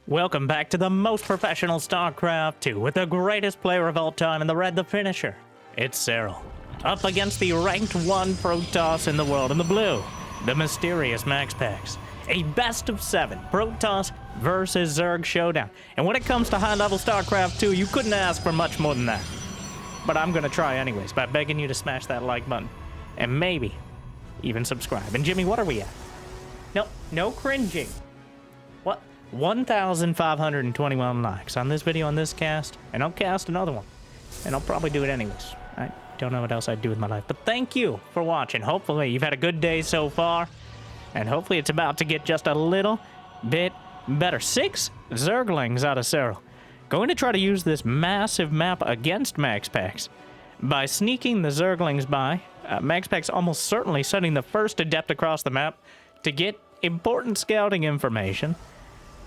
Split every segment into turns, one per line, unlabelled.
Welcome back to the most professional StarCraft 2 with the greatest player of all time in the red, the finisher. It's Serral, up against the ranked 1 Protoss in the world in the blue, the mysterious MaxPax. A best of 7 Protoss versus Zerg showdown. And when it comes to high-level StarCraft 2, you couldn't ask for much more than that. But I'm gonna try anyways by begging you to smash that like button. And maybe even subscribe. And Jimmy, what are we at? No cringing. What? 1,521 likes on this video on this cast, and I'll cast another one. And I'll probably do it anyways. I don't know what else I'd do with my life. But thank you for watching. Hopefully you've had a good day so far. And hopefully it's about to get just a little bit better. 6 Zerglings out of Serral. Going to try to use this massive map against MaxPax. By sneaking the Zerglings by, MaxPax almost certainly sending the first adept across the map to get important scouting information.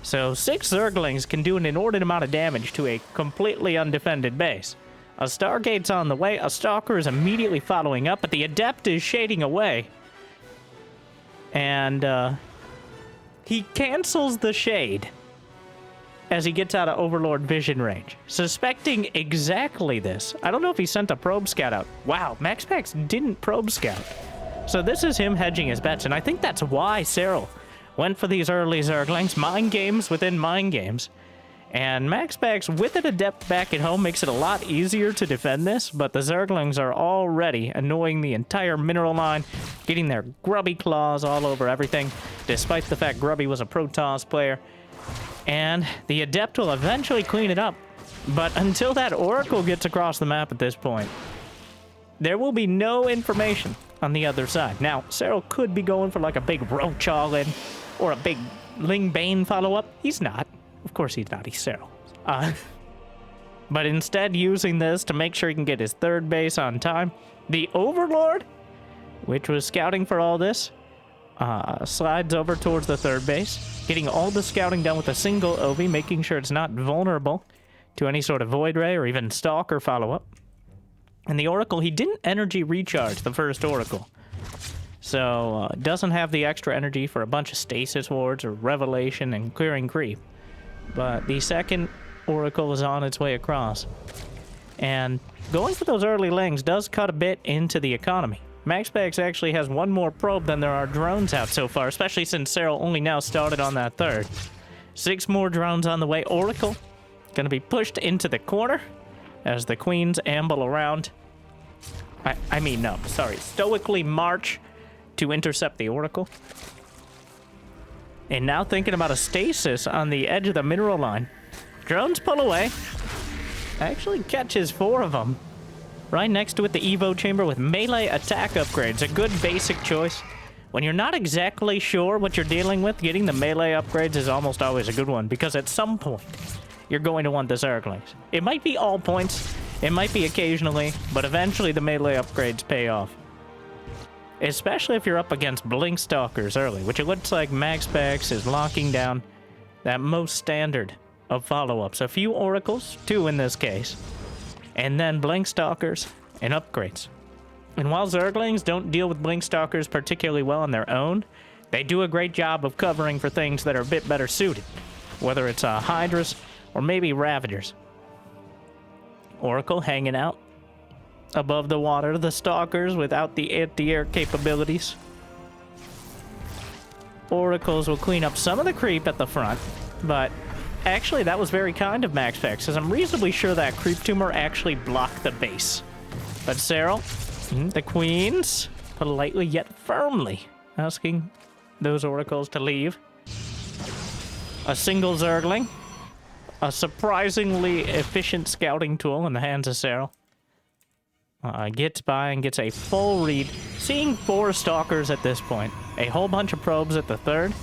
So 6 Zerglings can do an inordinate amount of damage to a completely undefended base. A Stargate's on the way, a Stalker is immediately following up, but the Adept is shading away. And he cancels the shade as he gets out of Overlord vision range. Suspecting exactly this, I don't know if he sent a probe scout out. Wow, MaxPax didn't probe scout. So this is him hedging his bets, and I think that's why Serral went for these early Zerglings, mind games within mind games. And MaxPax, with an Adept back at home, makes it a lot easier to defend this, but the Zerglings are already annoying the entire mineral line, getting their grubby claws all over everything, despite the fact Grubby was a Protoss player. And the Adept will eventually clean it up, but until that Oracle gets across the map at this point, there will be no information on the other side. Now, Serral could be going for like a big Roach all-in, or a big Ling Bane follow-up. He's not. Of course he's not. He's Serral. But instead using this to make sure he can get his third base on time. The Overlord, which was scouting for all this, slides over towards the third base, getting all the scouting done with a single OV, making sure it's not vulnerable to any sort of Void Ray or even Stalker follow-up. And the Oracle, he didn't energy recharge the first Oracle. So, doesn't have the extra energy for a bunch of Stasis Wards or Revelation and clearing creep. But the second Oracle is on its way across. And going for those early lings does cut a bit into the economy. MaxPax actually has 1 more probe than there are drones out so far, especially since Serral only now started on that third. 6 more drones on the way. Oracle gonna be pushed into the corner as the queens amble around. Stoically march to intercept the Oracle. And now thinking about a stasis on the edge of the mineral line. Drones pull away. Actually catches 4 of them. Right next to it, the Evo chamber with melee attack upgrades. A good basic choice. When you're not exactly sure what you're dealing with, getting the melee upgrades is almost always a good one, because at some point, you're going to want the Zerglings. It might be all points, it might be occasionally, but eventually the melee upgrades pay off. Especially if you're up against Blink Stalkers early, which it looks like MaxPax is locking down that most standard of follow-ups. A few Oracles, 2 in this case, and then Blink Stalkers and upgrades. And while Zerglings don't deal with Blink Stalkers particularly well on their own, they do a great job of covering for things that are a bit better suited, whether it's Hydras or maybe Ravagers. Oracle hanging out above the water, the Stalkers without the anti-air capabilities. Oracles will clean up some of the creep at the front, but actually that was very kind of MaxPax, because I'm reasonably sure that creep tumor actually blocked the base. But Serral, the queens, politely yet firmly asking those Oracles to leave. A single Zergling. A surprisingly efficient scouting tool in the hands of Serral. Gets by and gets a full read. Seeing 4 Stalkers at this point. A whole bunch of probes at the third.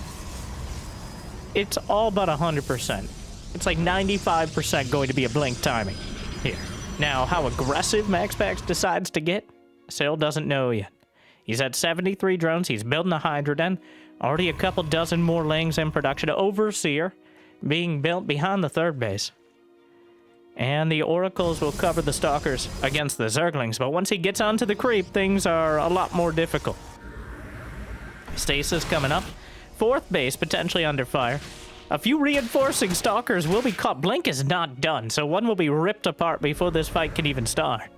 It's all but 100%. It's like 95% going to be a blink timing here. Now, how aggressive MaxPax decides to get, Serral doesn't know yet. He's at 73 drones. He's building a Hydra Den. Already a couple dozen more lings in production. Overseer being built behind the third base. And the Oracles will cover the Stalkers against the Zerglings, but once he gets onto the creep, things are a lot more difficult. Stasis coming up. 4th base potentially under fire. A few reinforcing stalkers will be caught. Blink is not done, so one will be ripped apart before this fight can even start.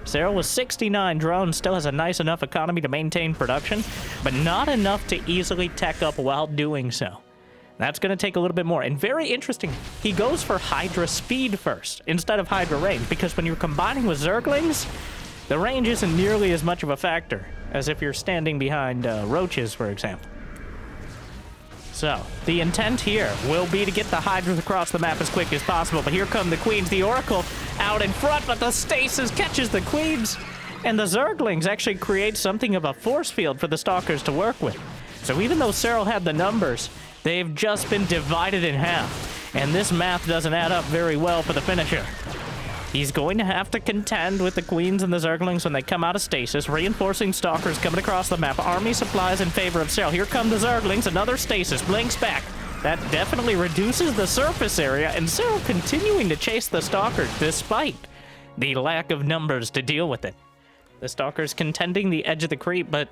Serral with 69 drones still has a nice enough economy to maintain production, but not enough to easily tech up while doing so. That's going to take a little bit more. And very interesting, he goes for Hydra speed first instead of Hydra range, because when you're combining with Zerglings, the range isn't nearly as much of a factor as if you're standing behind roaches, for example. So, the intent here will be to get the Hydras across the map as quick as possible, but here come the Queens. The Oracle out in front, but the Stasis catches the Queens, and the Zerglings actually create something of a force field for the Stalkers to work with. So even though Serral had the numbers, they've just been divided in half, and this math doesn't add up very well for the finisher. He's going to have to contend with the Queens and the Zerglings when they come out of stasis. Reinforcing Stalkers coming across the map. Army supplies in favor of Serral. Here come the Zerglings. Another stasis. Blinks back. That definitely reduces the surface area, and Serral continuing to chase the Stalkers despite the lack of numbers to deal with it. The Stalkers contending the edge of the creep, but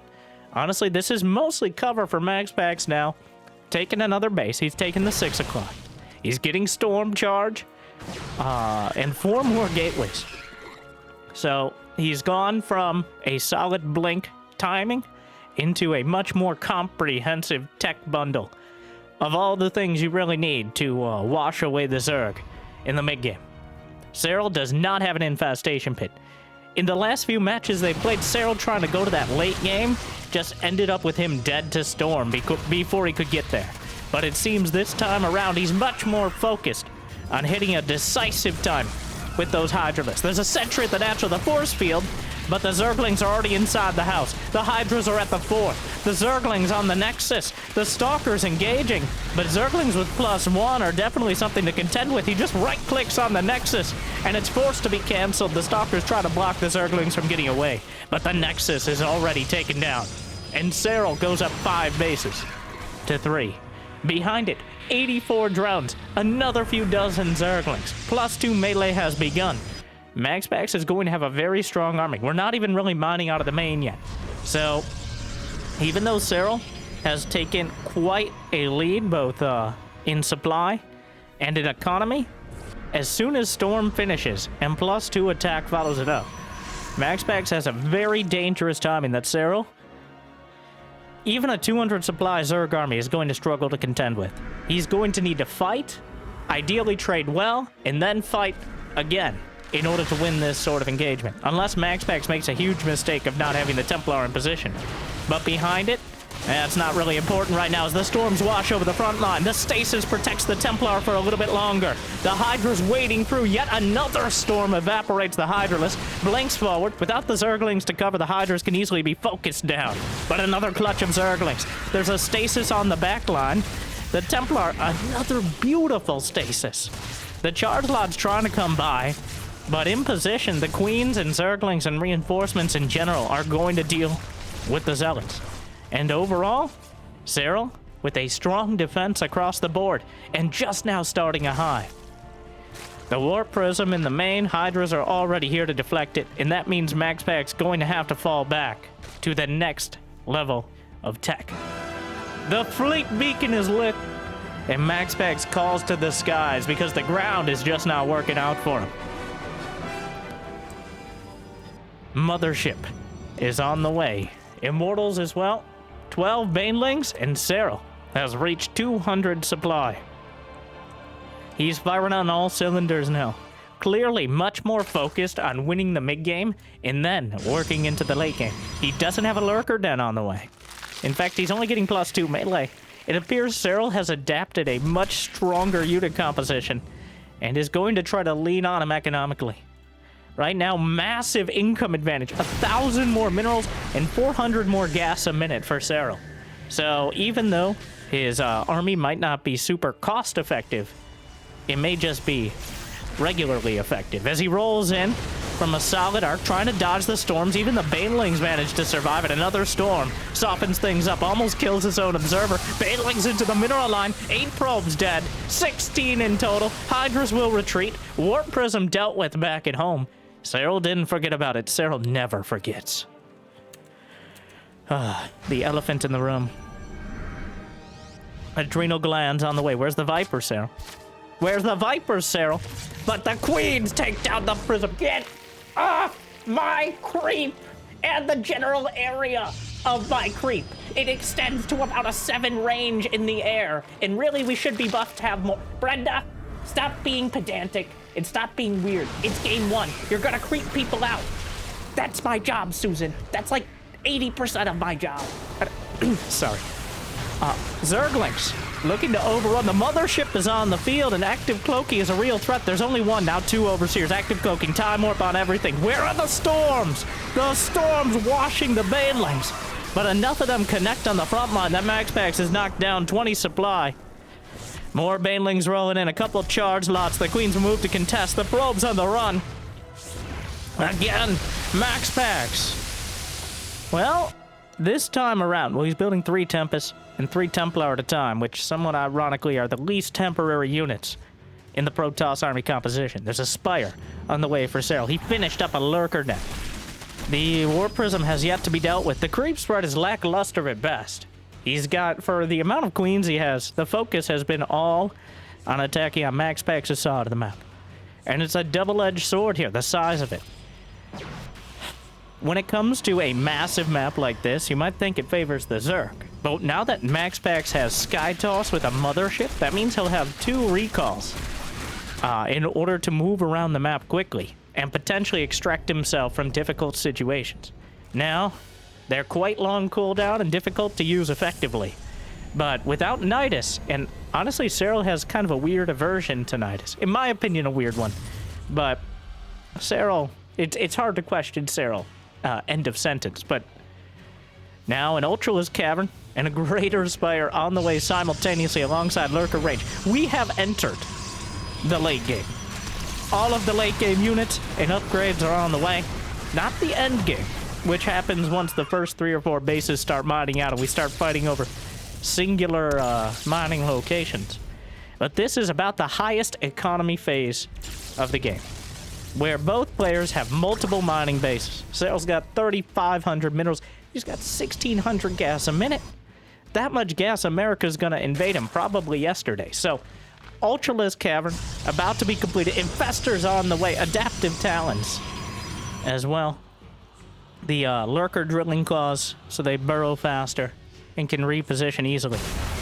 honestly, this is mostly cover for MaxPax now. Taking another base. He's taking the 6 o'clock. He's getting Storm Charge. And 4 more gateways. So he's gone from a solid blink timing into a much more comprehensive tech bundle of all the things you really need to wash away the Zerg in the mid-game. Serral does not have an infestation pit. In the last few matches they played, Serral trying to go to that late game just ended up with him dead to Storm before he could get there. But it seems this time around he's much more focused on hitting a decisive time with those Hydralists. There's a sentry at the natural, the force field, but the Zerglings are already inside the house. The Hydras are at the fort. The Zerglings on the Nexus. The Stalkers engaging, but Zerglings with +1 are definitely something to contend with. He just right-clicks on the Nexus, and it's forced to be canceled. The Stalkers try to block the Zerglings from getting away, but the Nexus is already taken down, and Serral goes up 5 bases to 3. Behind it, 84 drones, another few dozen Zerglings, +2 melee has begun. MaxPax is going to have a very strong army. We're not even really mining out of the main yet. So, even though Serral has taken quite a lead, both in supply and in economy, as soon as Storm finishes and +2 attack follows it up, MaxPax has a very dangerous timing that Serral, even a 200 supply Zerg army, is going to struggle to contend with. He's going to need to fight, ideally trade well, and then fight again in order to win this sort of engagement. Unless MaxPax makes a huge mistake of not having the Templar in position. But behind it, that's not really important right now as the storms wash over the front line. The stasis protects the Templar for a little bit longer. The Hydra's wading through. Yet another storm evaporates the Hydralist. Blinks forward. Without the Zerglings to cover, the Hydras can easily be focused down. But another clutch of Zerglings. There's a stasis on the back line. The Templar, another beautiful stasis. The Charge Lod's trying to come by, but in position, the Queens and Zerglings and reinforcements in general are going to deal with the Zealots. And overall, Serral with a strong defense across the board, and just now starting a hive. The Warp Prism in the main, Hydras are already here to deflect it, and that means MaxPax going to have to fall back to the next level of tech. The Fleet Beacon is lit, and MaxPax calls to the skies because the ground is just not working out for him. Mothership is on the way. Immortals as well. 12 Banelings, and Serral has reached 200 supply. He's firing on all cylinders now. Clearly much more focused on winning the mid-game and then working into the late game. He doesn't have a Lurker Den on the way. In fact, he's only getting +2 melee. It appears Serral has adapted a much stronger unit composition and is going to try to lean on him economically. Right now, massive income advantage. 1,000 more minerals and 400 more gas a minute for Serral. So even though his army might not be super cost effective, it may just be regularly effective. As he rolls in from a solid arc, trying to dodge the storms, even the Banelings manage to survive it. Another storm softens things up, almost kills his own observer. Banelings into the mineral line, 8 probes dead, 16 in total. Hydras will retreat. Warp Prism dealt with back at home. Serral didn't forget about it. Serral never forgets. The elephant in the room. Adrenal glands on the way. Where's the Viper, Serral? Where's the Viper, Serral? But the Queens take down the Prism. Get off my creep and the general area of my creep. It extends to about a 7 range in the air. And really, we should be buffed to have more. Brenda, stop being pedantic and stop being weird. It's game 1. You're gonna creep people out. That's my job, Susan. That's like 80% of my job. Sorry. Zerglings looking to overrun. The mothership is on the field, and active cloaking is a real threat. There's only one, now 2 overseers. Active cloaking, time warp on everything. Where are the storms? The storms washing the banelings. But enough of them connect on the front line. That MaxPax has knocked down 20 supply. More banelings rolling in, a couple of charge lots. The Queens move to contest. The probe's on the run. Again, MaxPax. Well, this time around, well, he's building 3 Tempests and 3 Templar at a time, which somewhat ironically are the least temporary units in the Protoss army composition. There's a Spire on the way for Serral. He finished up a Lurker net. The War Prism has yet to be dealt with. The creep spread is lackluster at best. He's got, for the amount of Queens he has, the focus has been all on attacking on MaxPax's side of the map. And it's a double-edged sword here, the size of it. When it comes to a massive map like this, you might think it favors the Zerg. But now that MaxPax has Sky Toss with a mothership, that means he'll have 2 recalls in order to move around the map quickly and potentially extract himself from difficult situations. Now, they're quite long cooldown and difficult to use effectively. But without Nidus, and honestly, Serral has kind of a weird aversion to Nidus. In my opinion, a weird one. But Serral, it's hard to question Serral. End of sentence. But now an Ultralisk Cavern and a Greater Spire on the way simultaneously alongside Lurker range. We have entered the late game. All of the late game units and upgrades are on the way. Not the end game, which happens once the first 3 or 4 bases start mining out and we start fighting over singular mining locations. But this is about the highest economy phase of the game, where both players have multiple mining bases. Serral's got 3,500 minerals. He's got 1,600 gas a minute. That much gas, America's gonna invade him probably yesterday. So, Ultralisk Cavern about to be completed. Infestors on the way. Adaptive Talons as well. The Lurker Drilling Claws, so they burrow faster and can reposition easily.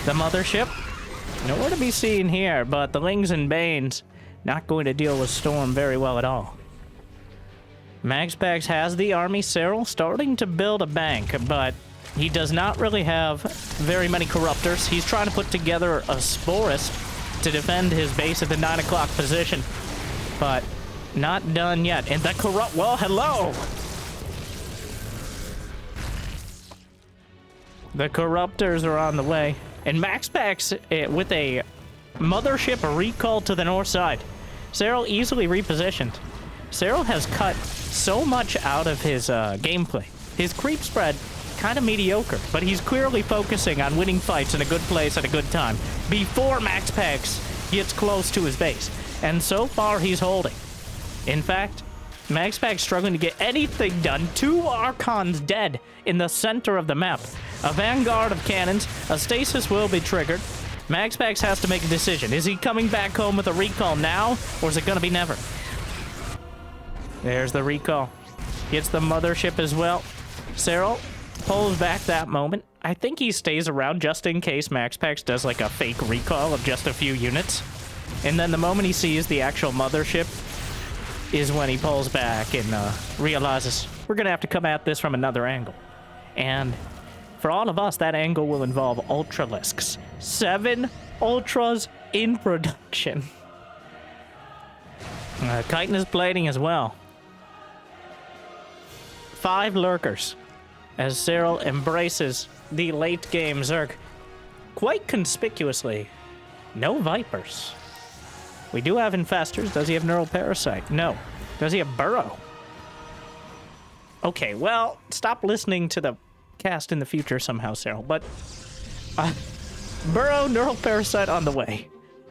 The mothership, nowhere to be seen here, but the Lings and Banes not going to deal with Storm very well at all. MaxPax has the army. Serral starting to build a bank, but he does not really have very many Corruptors. He's trying to put together a Sporist to defend his base at the 9 o'clock position, but not done yet. And the well, hello! The Corruptors are on the way. And MaxPax with a mothership recall to the north side. Serral easily repositioned. Serral has cut so much out of his gameplay. His creep spread, kind of mediocre, but he's clearly focusing on winning fights in a good place at a good time before MaxPax gets close to his base. And so far, he's holding. In fact, MaxPax struggling to get anything done. 2 Archons dead in the center of the map. A vanguard of cannons. A stasis will be triggered. MaxPax has to make a decision. Is he coming back home with a recall now, or is it going to be never? There's the recall. Gets the mothership as well. Serral pulls back that moment. I think he stays around just in case MaxPax does like a fake recall of just a few units. And then the moment he sees the actual mothership is when he pulls back and realizes we're going to have to come at this from another angle. And for all of us, that angle will involve Ultralisks. 7 Ultras in production. Chitinous plating as well. 5 Lurkers as Serral embraces the late game Zerg. Quite conspicuously, no Vipers. We do have Infestors. Does he have Neural Parasite? No. Does he have Burrow? Okay, well, stop listening to the cast in the future somehow, Serral. But Burrow, Neural Parasite on the way.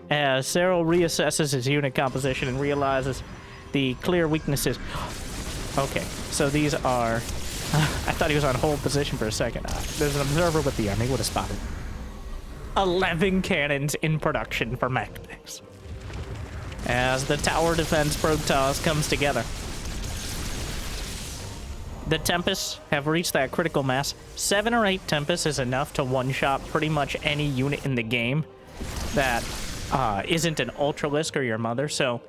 As Serral reassesses his unit composition and realizes the clear weaknesses. Okay, so these are... I thought he was on hold position for a second. There's an observer with the army. Would have spotted. 11 cannons in production for MaxPax. As the tower defense Protoss comes together. The Tempests have reached that critical mass. 7 or 8 Tempests is enough to one-shot pretty much any unit in the game that isn't an Ultralisk or your mother. So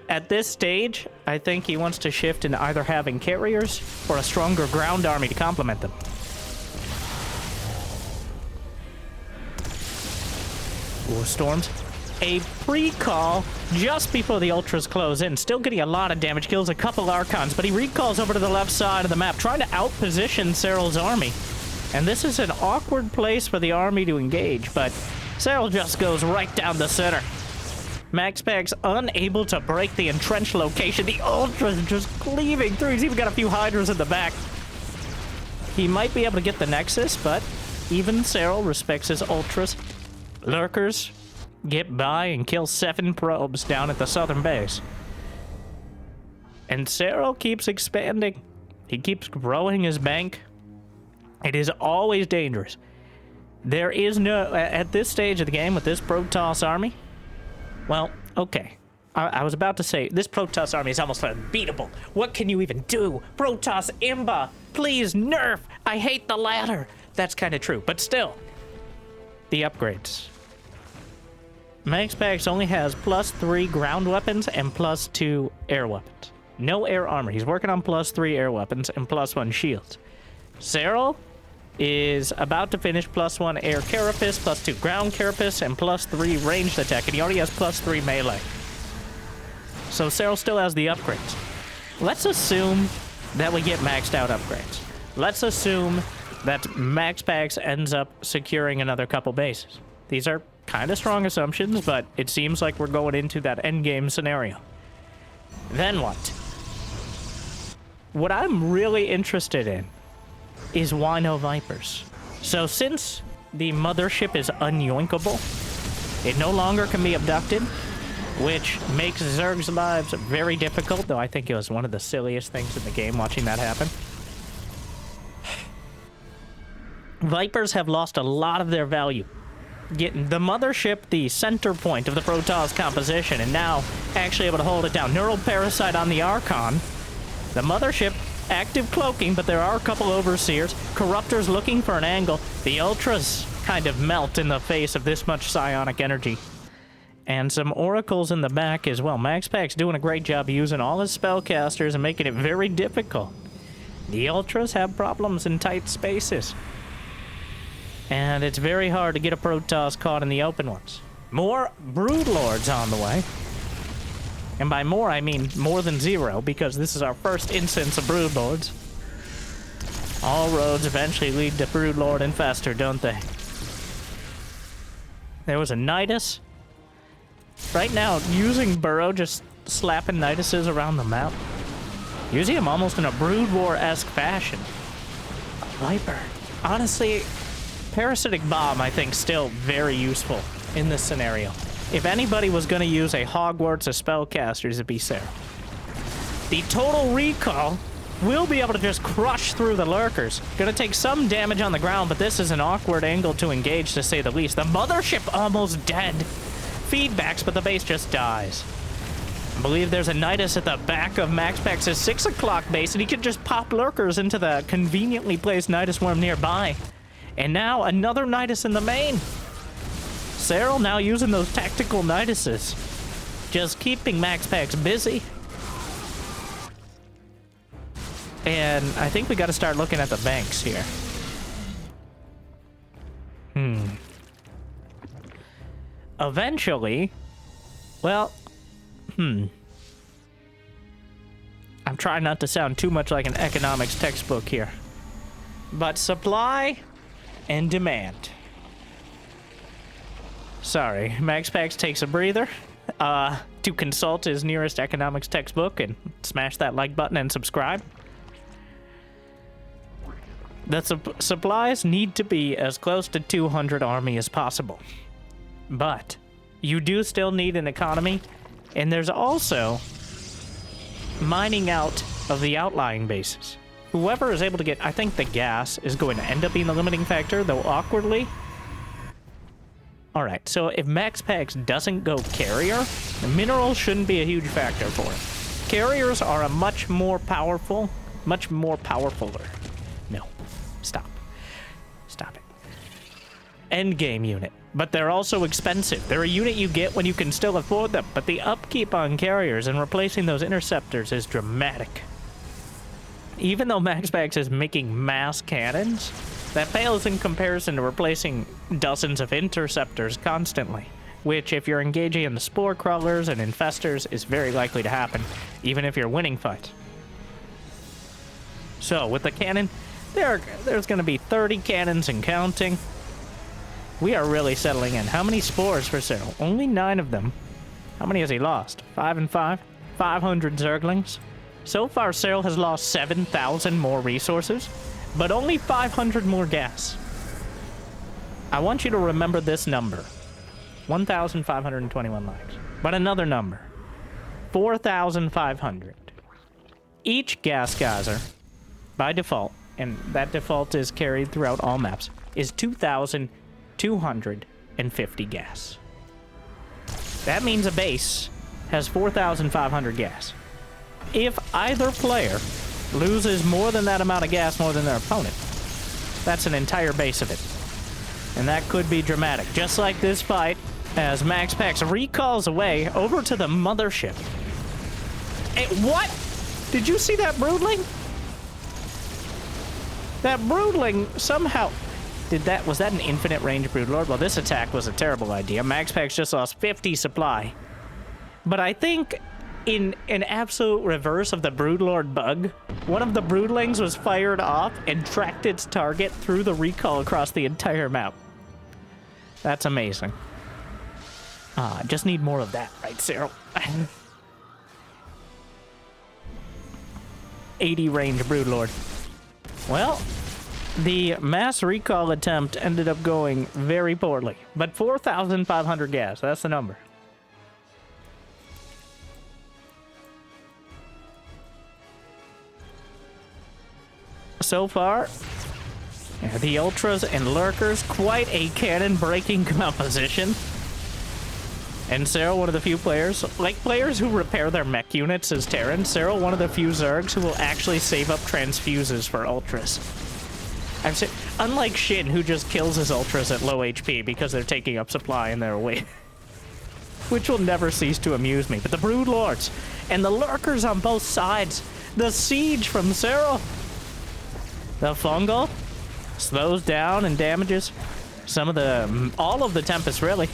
at this stage, I think he wants to shift into either having carriers or a stronger ground army to complement them. Ooh, Storms. A pre-call just before the Ultras close in. Still getting a lot of damage. Kills a couple Archons, but he recalls over to the left side of the map, trying to outposition Serral's army. And this is an awkward place for the army to engage, but Serral just goes right down the center. MaxPax unable to break the entrenched location. The Ultras just cleaving through. He's even got a few Hydras in the back. He might be able to get the Nexus, but even Serral respects his Ultras. Lurkers get by and kill 7 probes down at the southern base. And Serral keeps expanding. He keeps growing his bank. It is always dangerous. There is no... At this stage of the game with this Protoss army... Well, okay. I was about to say, this Protoss army is almost unbeatable. What can you even do? Protoss Imba! Please, nerf! I hate the ladder! That's kind of true, but still. The upgrades. MaxPax only has +3 ground weapons and +2 air weapons. No air armor. He's working on +3 air weapons and +1 shields. Serral is about to finish +1 air carapace, +2 ground carapace, and +3 ranged attack, and he already has +3 melee. So Serral still has the upgrades. Let's assume that we get maxed out upgrades. Let's assume that MaxPax ends up securing another couple bases. These are kind of strong assumptions, but it seems like we're going into that endgame scenario. Then what? What I'm really interested in is why no Vipers. So since the mothership is unyoinkable, it no longer can be abducted, which makes Zerg's lives very difficult, though I think it was one of the silliest things in the game watching that happen. Vipers have lost a lot of their value. Getting the mothership the center point of the Protoss composition, and now actually able to hold it down. Neural Parasite on the Archon. The mothership active cloaking, but there are a couple Overseers. Corruptors looking for an angle. The Ultras kind of melt in the face of this much psionic energy. And some Oracles in the back as well. MaxPax doing a great job using all his spellcasters and making it very difficult. The Ultras have problems in tight spaces. And it's very hard to get a Protoss caught in the open ones. More Broodlords on the way. And by more, I mean more than 0, because this is our first instance of Broodlords. All roads eventually lead to Broodlord Infestor, don't they? There was a Nidus. Right now, using Burrow, just slapping Niduses around the map. Using him almost in a Brood War-esque fashion. Viper. Honestly... Parasitic Bomb, I think, still very useful in this scenario. If anybody was going to use a Hogwarts of spellcasters, it'd be Serral. The Total Recall will be able to just crush through the Lurkers. Gonna take some damage on the ground, but this is an awkward angle to engage, to say the least. The mothership almost dead. Feedbacks, but the base just dies. I believe there's a Nidus at the back of MaxPax's 6 o'clock base, and he can just pop Lurkers into the conveniently placed Nidus worm nearby. And now another Nidus in the main. Serral now using those tactical Niduses. Just keeping MaxPax busy. And I think we got to start looking at the banks here. Eventually, well, I'm trying not to sound too much like an economics textbook here. But supply and demand. Sorry, MaxPax takes a breather to consult his nearest economics textbook and smash that like button and subscribe. The supplies need to be as close to 200 army as possible. But you do still need an economy, and there's also mining out of the outlying bases. Whoever is able to get, I think the gas is going to end up being the limiting factor, though awkwardly. All right, so if MaxPax doesn't go carrier, the minerals shouldn't be a huge factor for it. Carriers are a much more powerfuler. No, stop. Stop it. Endgame unit. But they're also expensive. They're a unit you get when you can still afford them, but the upkeep on carriers and replacing those interceptors is dramatic. Even though MaxPax is making mass cannons, that pales in comparison to replacing dozens of interceptors constantly, which, if you're engaging in the spore crawlers and infestors, is very likely to happen, even if you're winning fights. So, with the cannon, there's going to be 30 cannons and counting. We are really settling in. How many spores for Serral? Only 9 of them. How many has he lost? 5 and 5? 500 Zerglings? So far, Serral has lost 7,000 more resources, but only 500 more gas. I want you to remember this number. 1,521 lives. But another number. 4,500. Each gas geyser, by default, and that default is carried throughout all maps, is 2,250 gas. That means a base has 4,500 gas. If either player loses more than that amount of gas more than their opponent, that's an entire base of it. And that could be dramatic. Just like this fight, as MaxPax recalls away over to the mothership. Hey, what? Did you see that broodling? That broodling somehow... Was that an infinite range broodlord? Well, this attack was a terrible idea. MaxPax just lost 50 supply. But I think in an absolute reverse of the broodlord bug, one of the broodlings was fired off and tracked its target through the recall across the entire map. That's amazing. Just need more of that, right, Serral? 80 range broodlord. Well, the mass recall attempt ended up going very poorly, but 4,500 gas, that's the number. So far, the Ultras and Lurkers, quite a cannon-breaking composition. And Serral, one of the few players, like players who repair their mech units as Terran, Serral, one of the few Zergs who will actually save up transfuses for Ultras. Unlike Shin, who just kills his Ultras at low HP because they're taking up supply and they're away. Which will never cease to amuse me. But the Broodlords and the Lurkers on both sides, the siege from Serral. The Fungal slows down and damages all of the Tempest, really.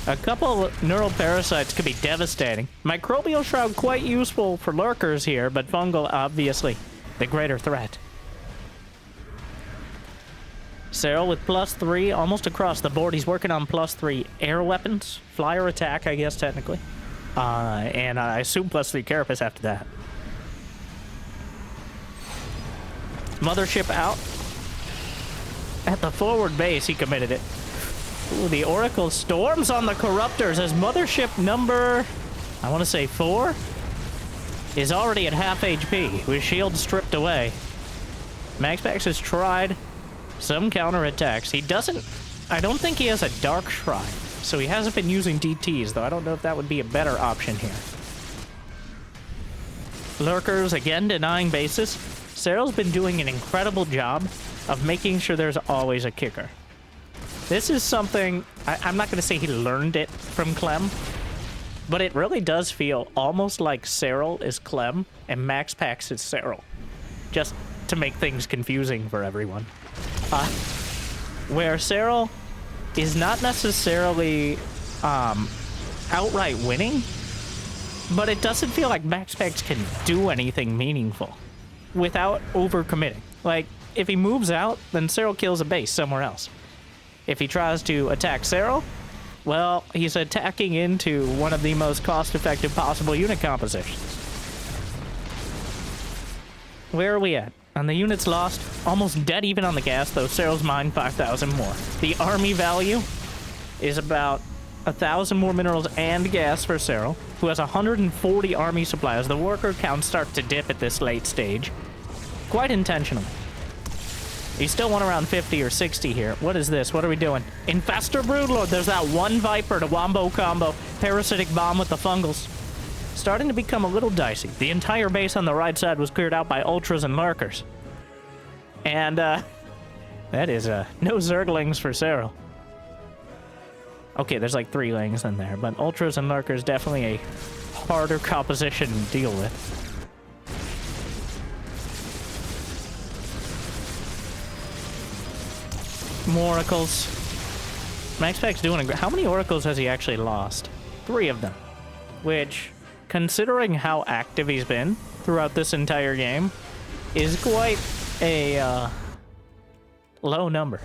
A couple neural parasites could be devastating. Microbial Shroud quite useful for Lurkers here, but Fungal, obviously, the greater threat. Serral with +3 almost across the board. He's working on +3 air weapons. Flyer attack, I guess, technically. And I assume +3 Carapace after that. Mothership out. At the forward base, he committed it. Ooh, the Oracle storms on the Corruptors as Mothership number, I want to say 4, is already at half HP, with shield stripped away. MaxPax has tried some counterattacks. He doesn't... I don't think he has a Dark Shrine, so he hasn't been using DTs, though I don't know if that would be a better option here. Lurkers, again, denying bases. Serral's been doing an incredible job of making sure there's always a kicker. This is something... I'm not going to say he learned it from Clem, but it really does feel almost like Serral is Clem and MaxPax is Serral. Just to make things confusing for everyone. Where Serral is not necessarily outright winning, but it doesn't feel like MaxPax can do anything meaningful without overcommitting. Like, if he moves out, then Serral kills a base somewhere else. If he tries to attack Serral, well, he's attacking into one of the most cost-effective possible unit compositions. Where are we at? On the units lost, almost dead even on the gas, though Serral's mined 5,000 more. The army value is about 1,000 more minerals and gas for Serral, who has 140 army supplies. The worker count starts to dip at this late stage, quite intentionally. He still won around 50 or 60 here. What is this? What are we doing? Infestor Broodlord. There's that one Viper to Wombo combo. Parasitic Bomb with the Fungals. Starting to become a little dicey. The entire base on the right side was cleared out by Ultras and Lurkers. And, that is, no Zerglings for Serral. Okay, there's like 3 Lings in there, but Ultras and Lurkers definitely a harder composition to deal with. More Oracles. MaxPax doing a... How many Oracles has he actually lost? 3 of them. Which, considering how active he's been throughout this entire game, is quite a low number.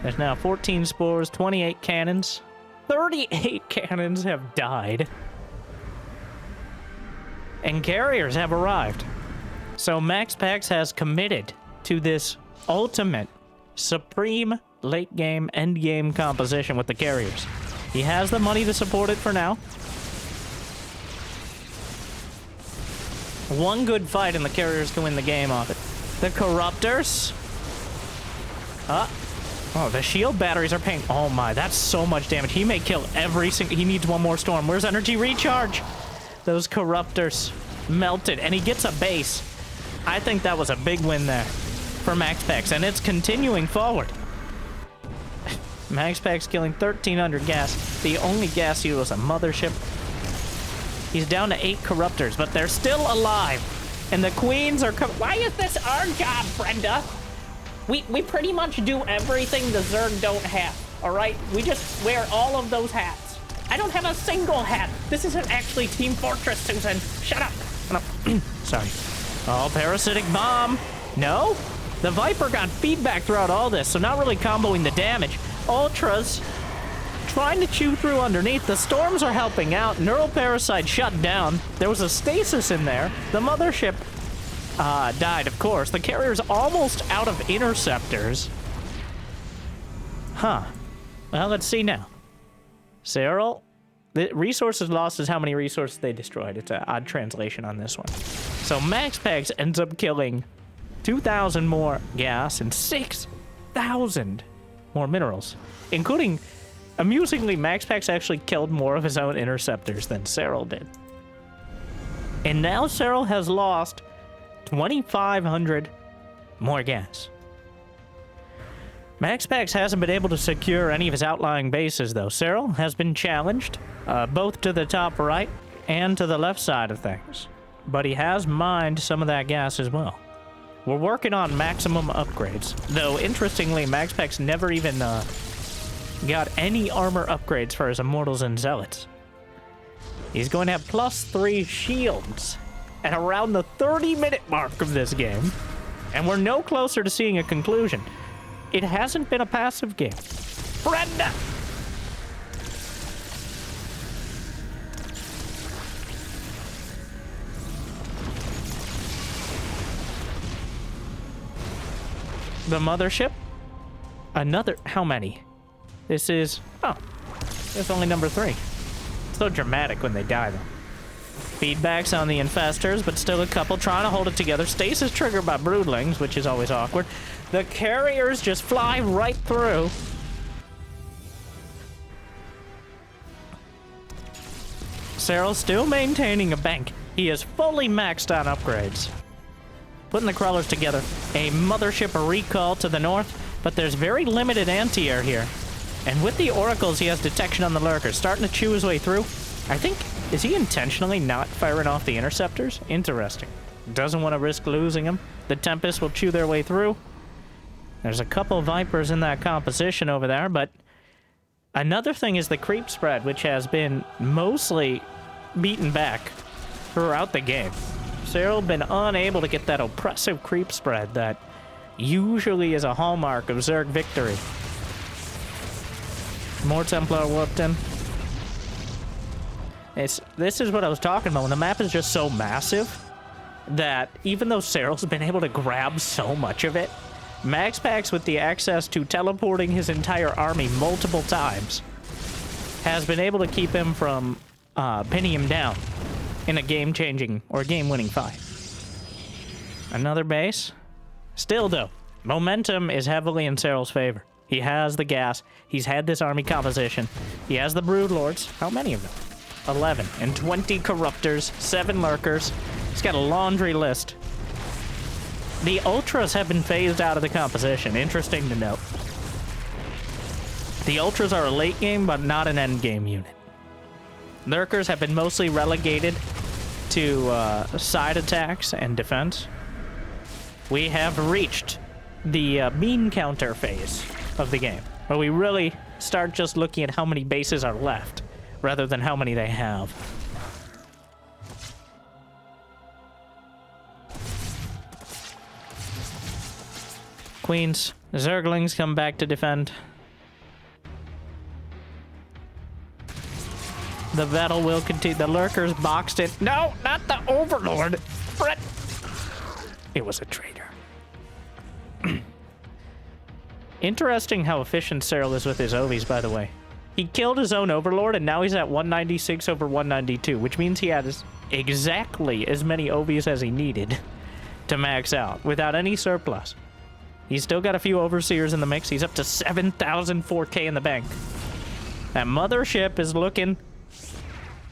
There's now 14 spores, 28 cannons. 38 cannons have died. And carriers have arrived. So MaxPax has committed to this ultimate, supreme late game, end game composition with the carriers. He has the money to support it for now. One good fight and the carriers can win the game off it. The Corruptors. Oh, the shield batteries are paying. Oh my, that's so much damage. He may kill every single... He needs one more storm. Where's energy recharge? Those Corruptors melted, and he gets a base. I think that was a big win there for MaxPax, and it's continuing forward. MaxPax killing 1,300 gas. The only gas he was a mothership. He's down to 8 Corruptors, but they're still alive. And the Queens are coming. Why is this our job, Brenda? We pretty much do everything the Zerg don't have, all right? We just wear all of those hats. I don't have a single hat. This isn't actually Team Fortress, Susan. Shut up. Sorry. Oh, Parasitic Bomb. No? The Viper got feedback throughout all this, so not really comboing the damage. Ultras trying to chew through underneath. The Storms are helping out. Neural Parasite shut down. There was a stasis in there. The Mothership died, of course. The carrier's almost out of interceptors. Huh. Well, let's see now. Serral. The resources lost is how many resources they destroyed. It's an odd translation on this one. So MaxPax ends up killing 2,000 more gas and 6,000 more minerals, including, amusingly, MaxPax actually killed more of his own interceptors than Serral did. And now Serral has lost 2,500 more gas. MaxPax hasn't been able to secure any of his outlying bases, though. Serral has been challenged, both to the top right and to the left side of things. But he has mined some of that gas as well. We're working on maximum upgrades, though, interestingly, MaxPax never even got any armor upgrades for his Immortals and Zealots. He's going to have +3 shields at around the 30-minute mark of this game, and we're no closer to seeing a conclusion. It hasn't been a passive game. Brenda! The Mothership. Another... How many? This is... Oh. It's only number 3. So dramatic when they die, though. Feedbacks on the Infestors, but still a couple trying to hold it together. Stasis triggered by Broodlings, which is always awkward. The carriers just fly right through. Serral's still maintaining a bank. He is fully maxed on upgrades. Putting the crawlers together. A Mothership recall to the north, but there's very limited anti-air here. And with the Oracles, he has detection on the Lurkers, starting to chew his way through. I think, is he intentionally not firing off the Interceptors? Interesting. Doesn't want to risk losing them. The Tempest will chew their way through. There's a couple Vipers in that composition over there, but another thing is the creep spread, which has been mostly beaten back throughout the game. Serral been unable to get that oppressive creep spread that usually is a hallmark of Zerg victory. More Templar warped in. This is what I was talking about. When the map is just so massive that even though Serral's been able to grab so much of it, MaxPax, with the access to teleporting his entire army multiple times, has been able to keep him from pinning him down in a game-changing or game-winning fight. Another base. Still, though, Momentum is heavily in Serral's favor. He has the gas. He's had this army composition. He has the Broodlords. How many of them? 11. And 20 Corruptors, 7 Lurkers. He's got a laundry list. The Ultras have been phased out of the composition. Interesting to note. The Ultras are a late game, but not an end game unit. Lurkers have been mostly relegated to side attacks and defense. We have reached the bean counter phase of the game, where we really start just looking at how many bases are left, rather than how many they have. Queens, Zerglings come back to defend. The battle will continue. The Lurkers boxed it. No, not the Overlord. Brett. It was a traitor. Interesting how efficient Serral is with his OVs, by the way. He killed his own Overlord, and now he's at 196 over 192, which means he has exactly as many OVs as he needed to max out, without any surplus. He's still got a few Overseers in the mix. He's up to 7,004K in the bank. That Mothership is looking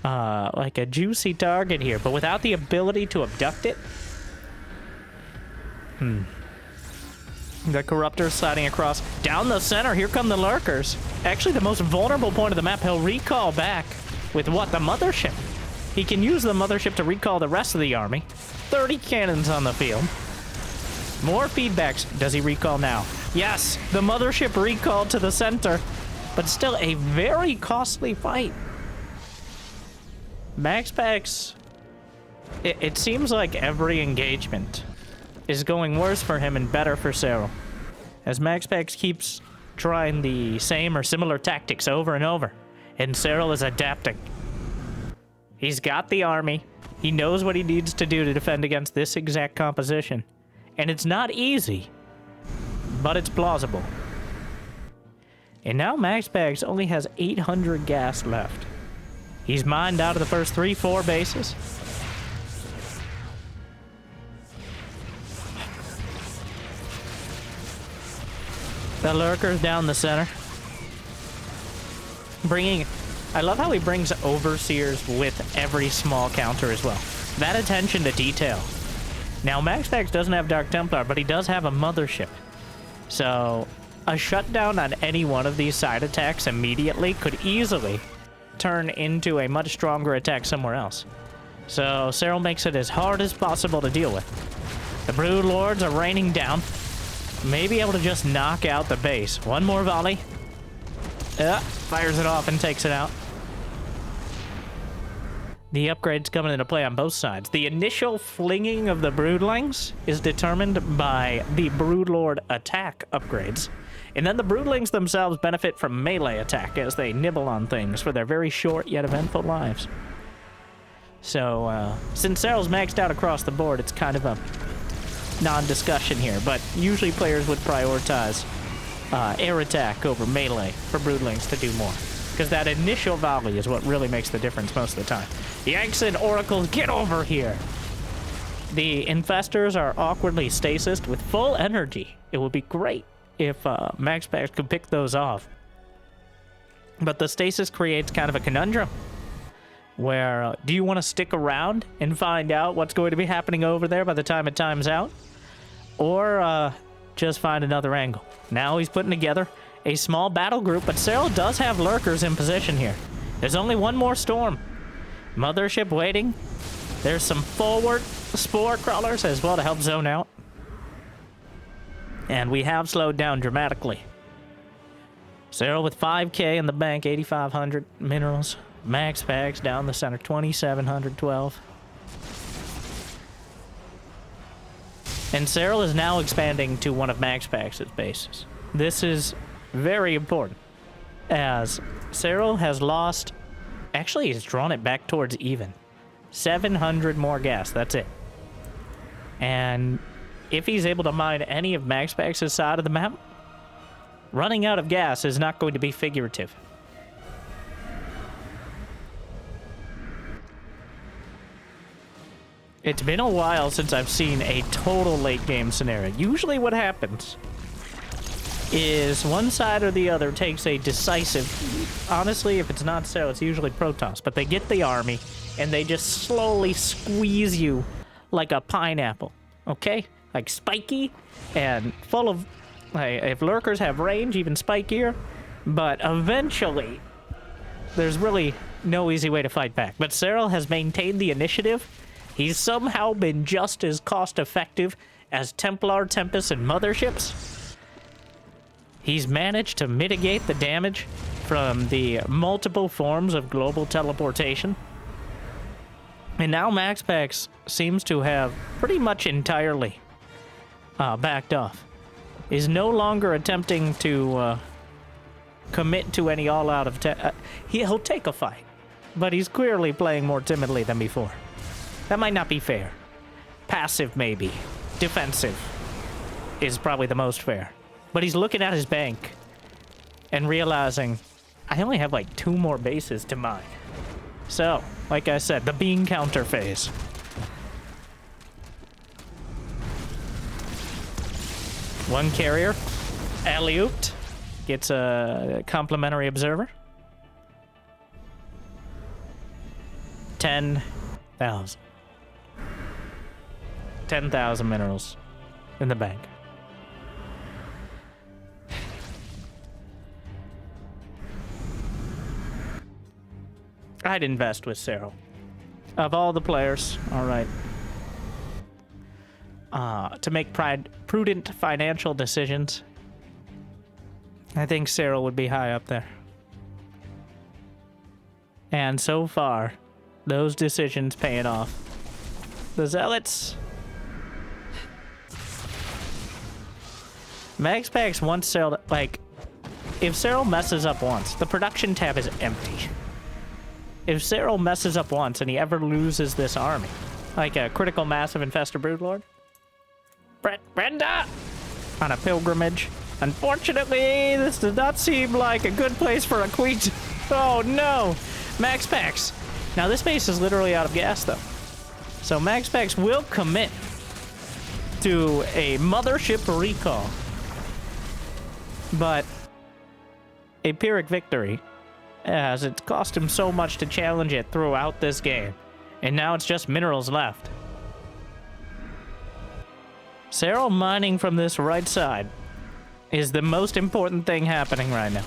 like a juicy target here, but without the ability to abduct it. The Corruptor sliding across. Down the center, here come the Lurkers. Actually, the most vulnerable point of the map. He'll recall back with what? The Mothership. He can use the Mothership to recall the rest of the army. 30 cannons on the field. More feedbacks. Does he recall now? Yes, the Mothership recalled to the center, but still a very costly fight. MaxPax, it seems like every engagement is going worse for him and better for Serral, as MaxPax keeps trying the same or similar tactics over and over, and Serral is adapting. He's got the army. He knows what he needs to do to defend against this exact composition, and it's not easy, but it's plausible. And now MaxPax only has 800 gas left. He's mined out of the first 3-4 bases. The Lurkers down the center. I love how he brings Overseers with every small counter as well. That attention to detail. Now, MaxPax doesn't have Dark Templar, but he does have a Mothership. So, a shutdown on any one of these side attacks immediately could easily turn into a much stronger attack somewhere else. So Serral makes it as hard as possible to deal with. The Broodlords are raining down. May be able to just knock out the base. One more volley. Fires it off and takes it out. The upgrades coming into play on both sides. The initial flinging of the Broodlings is determined by the Broodlord attack upgrades. And then the Broodlings themselves benefit from melee attack as they nibble on things for their very short yet eventful lives. So, since Serral's maxed out across the board, it's kind of a non-discussion here, but usually players would prioritize air attack over melee for Broodlings to do more, because that initial volley is what really makes the difference most of the time. Yanks and Oracles, get over here! The Infestors are awkwardly stasis with full energy. It would be great if MaxPax could pick those off. But the stasis creates kind of a conundrum, where do you want to stick around and find out what's going to be happening over there by the time it times out? Or just find another angle? Now he's putting together a small battle group, but Serral does have Lurkers in position here. There's only one more storm. Mothership waiting. There's some forward Spore Crawlers as well to help zone out. And we have slowed down dramatically. Serral with 5K in the bank, 8,500 minerals. MaxPax down the center, 2,712. And Serral is now expanding to one of MaxPax's bases. This is very important, as Serral has lost... Actually, he's drawn it back towards even. 700 more gas, that's it. And if he's able to mine any of MaxPax's side of the map, running out of gas is not going to be figurative. It's been a while since I've seen a total late game scenario. Usually what happens is one side or the other takes a decisive... Honestly, if it's not so, it's usually Protoss. But they get the army, and they just slowly squeeze you like a pineapple. Okay? Like spiky and full of... if lurkers have range, even spikier. But eventually, there's really no easy way to fight back. But Serral has maintained the initiative. He's somehow been just as cost-effective as Templar, Tempest, and Motherships. He's managed to mitigate the damage from the multiple forms of global teleportation. And now MaxPax seems to have pretty much entirely backed off. He's no longer attempting to commit to any all-out of... he'll take a fight, but he's clearly playing more timidly than before. That might not be fair. Passive, maybe. Defensive is probably the most fair. But he's looking at his bank and realizing, I only have like 2 more bases to mine. So, like I said, the bean counter phase. One carrier, alley-ooped, gets a complimentary observer. 10,000. 10,000 minerals in the bank. I'd invest with Serral. Of all the players, all right. To make prudent financial decisions, I think Serral would be high up there. And so far, those decisions paying off. The Zealots... MaxPax wants Serral, like, if Serral messes up once, the production tab is empty. If Serral messes up once and he ever loses this army, like a critical massive infestor broodlord, Brenda on a pilgrimage. Unfortunately, this does not seem like a good place for a queen. Oh no, MaxPax. Now this base is literally out of gas though, so MaxPax will commit to a mothership recall. But a Pyrrhic victory, as it's cost him so much to challenge it throughout this game. And now it's just minerals left. Serral mining from this right side is the most important thing happening right now.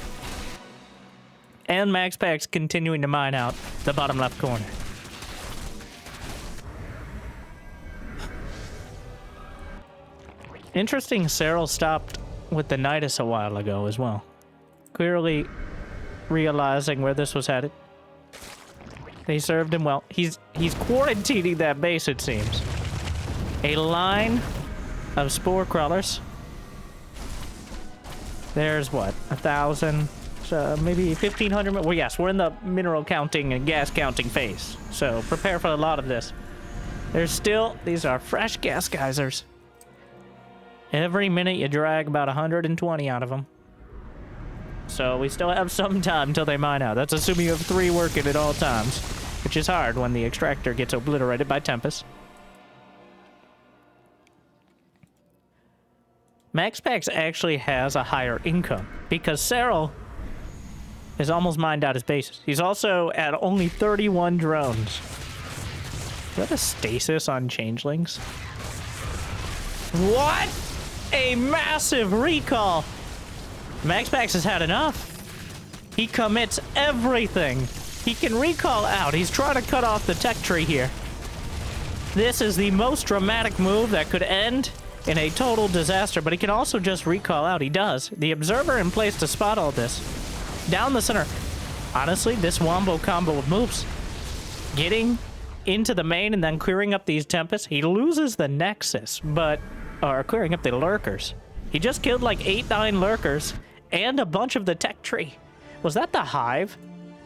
And MaxPax continuing to mine out the bottom left corner. Interesting, Serral stopped with the Nidus a while ago as well. Clearly realizing where this was headed. They served him well. He's quarantining that base, it seems. A line of spore crawlers. There's what, 1,000, maybe 1,500. Well, yes, we're in the mineral counting and gas counting phase, so prepare for a lot of this. There's still, these are fresh gas geysers. Every minute you drag about 120 out of them. So we still have some time until they mine out. That's assuming you have 3 working at all times, which is hard when the extractor gets obliterated by Tempest. MaxPax actually has a higher income because Serral has almost mined out his bases. He's also at only 31 drones. Is that a stasis on changelings? What? A massive recall! MaxPax has had enough. He commits everything. He can recall out. He's trying to cut off the tech tree here. This is the most dramatic move that could end in a total disaster, but he can also just recall out. He does. The observer in place to spot all this. Down the center. Honestly, this wombo combo of moves. Getting into the main and then clearing up these Tempests. He loses the Nexus, but... or clearing up the Lurkers. He just killed like 8-9 Lurkers and a bunch of the tech tree. Was that the Hive?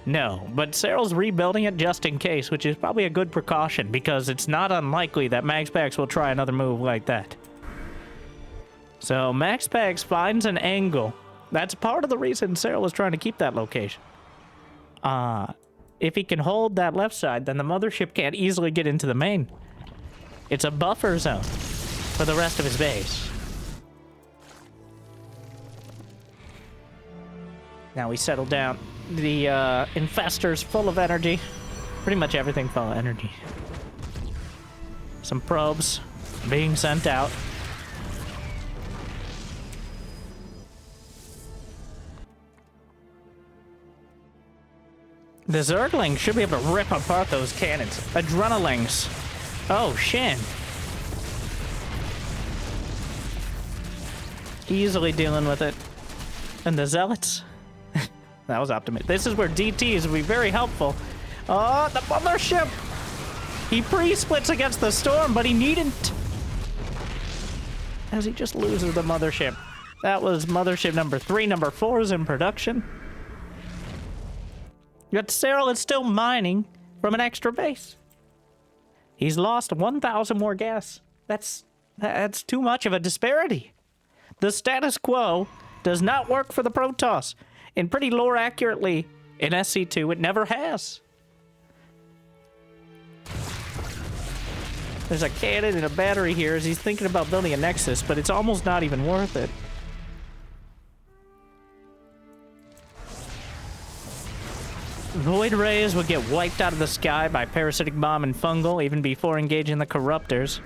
No, but Serral's rebuilding it just in case, which is probably a good precaution because it's not unlikely that MaxPax will try another move like that. So MaxPax finds an angle. That's part of the reason Serral was trying to keep that location. If he can hold that left side, then the mothership can't easily get into the main. It's a buffer zone for the rest of his base. Now we settle down. The infestor's full of energy. Pretty much everything full of energy. Some probes being sent out. The Zerglings should be able to rip apart those cannons. Adrenalings. Oh, Shin. Easily dealing with it. And the Zealots. That was optimistic. This is where DTs will be very helpful. Oh, the mothership! He pre-splits against the storm, but he needn't. As he just loses the mothership. That was mothership number 3. Number 4 is in production. Yet Serral is still mining from an extra base. He's lost 1,000 more gas. That's too much of a disparity. The status quo does not work for the Protoss. And pretty lore accurately, in SC2, it never has. There's a cannon and a battery here as he's thinking about building a Nexus, but it's almost not even worth it. Void Rays would get wiped out of the sky by Parasitic Bomb and Fungal even before engaging the Corruptors.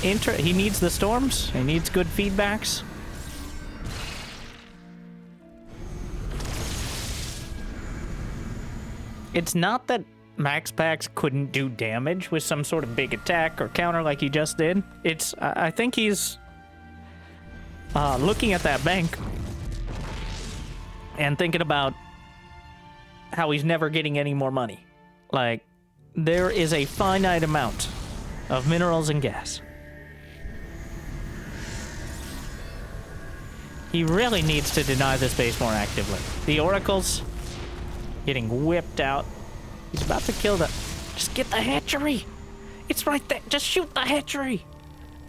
He needs the storms. He needs good feedbacks. It's not that MaxPax couldn't do damage with some sort of big attack or counter like he just did. I think he's looking at that bank and thinking about how he's never getting any more money. Like, there is a finite amount of minerals and gas. He really needs to deny this base more actively. The Oracles getting whipped out. He's about to kill the... Just get the hatchery! It's right there! Just shoot the hatchery!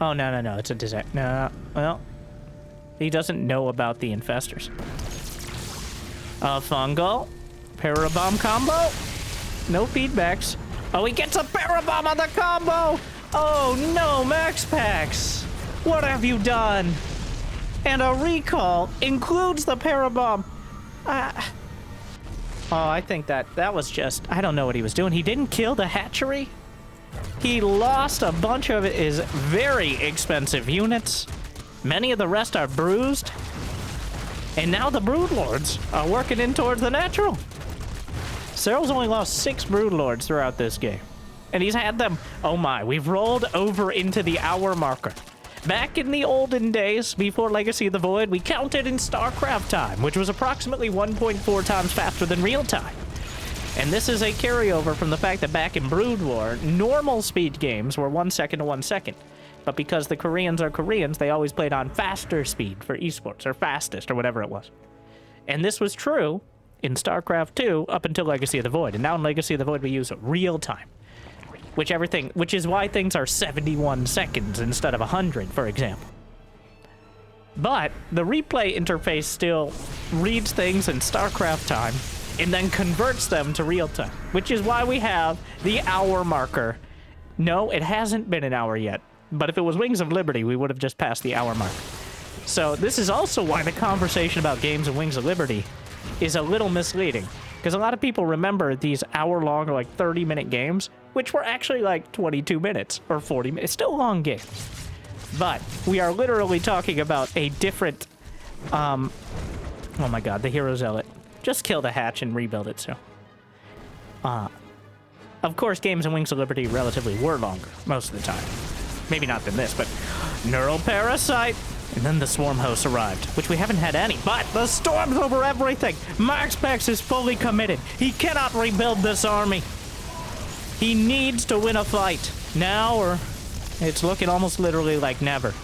Oh, no. It's a disaster. No. Well, he doesn't know about the infestors. Fungal. Parabomb combo. No feedbacks. Oh, he gets a Parabomb on the combo! Oh, no, MaxPax! What have you done? And a recall includes the Parabomb. Oh, I think that was just... I don't know what he was doing. He didn't kill the hatchery. He lost a bunch of his very expensive units. Many of the rest are bruised. And now the Broodlords are working in towards the natural. Serral's only lost 6 Broodlords throughout this game. And he's had them... Oh my, we've rolled over into the hour marker. Back in the olden days, before Legacy of the Void, we counted in StarCraft time, which was approximately 1.4 times faster than real time. And this is a carryover from the fact that back in Brood War, normal speed games were 1 second to 1 second. But because the Koreans are Koreans, they always played on faster speed for esports, or fastest, or whatever it was. And this was true in StarCraft 2 up until Legacy of the Void. And now in Legacy of the Void, we use real time. Which is why things are 71 seconds instead of 100, for example. But the replay interface still reads things in StarCraft time and then converts them to real time, which is why we have the hour marker. No, it hasn't been an hour yet, but if it was Wings of Liberty, we would have just passed the hour mark. So this is also why the conversation about games of Wings of Liberty is a little misleading, because a lot of people remember these hour-long or like 30-minute games, which were actually like 22 minutes or 40 minutes. It's still a long game. But we are literally talking about a different... oh my god, the Hero Zealot. Just kill the hatch and rebuild it, so... of course, games in Wings of Liberty relatively were longer, most of the time. Maybe not than this, but... Neural Parasite! And then the Swarm hosts arrived, which we haven't had any. But the storm's over everything! MaxPax is fully committed. He cannot rebuild this army. He needs to win a fight. Now, or it's looking almost literally like never.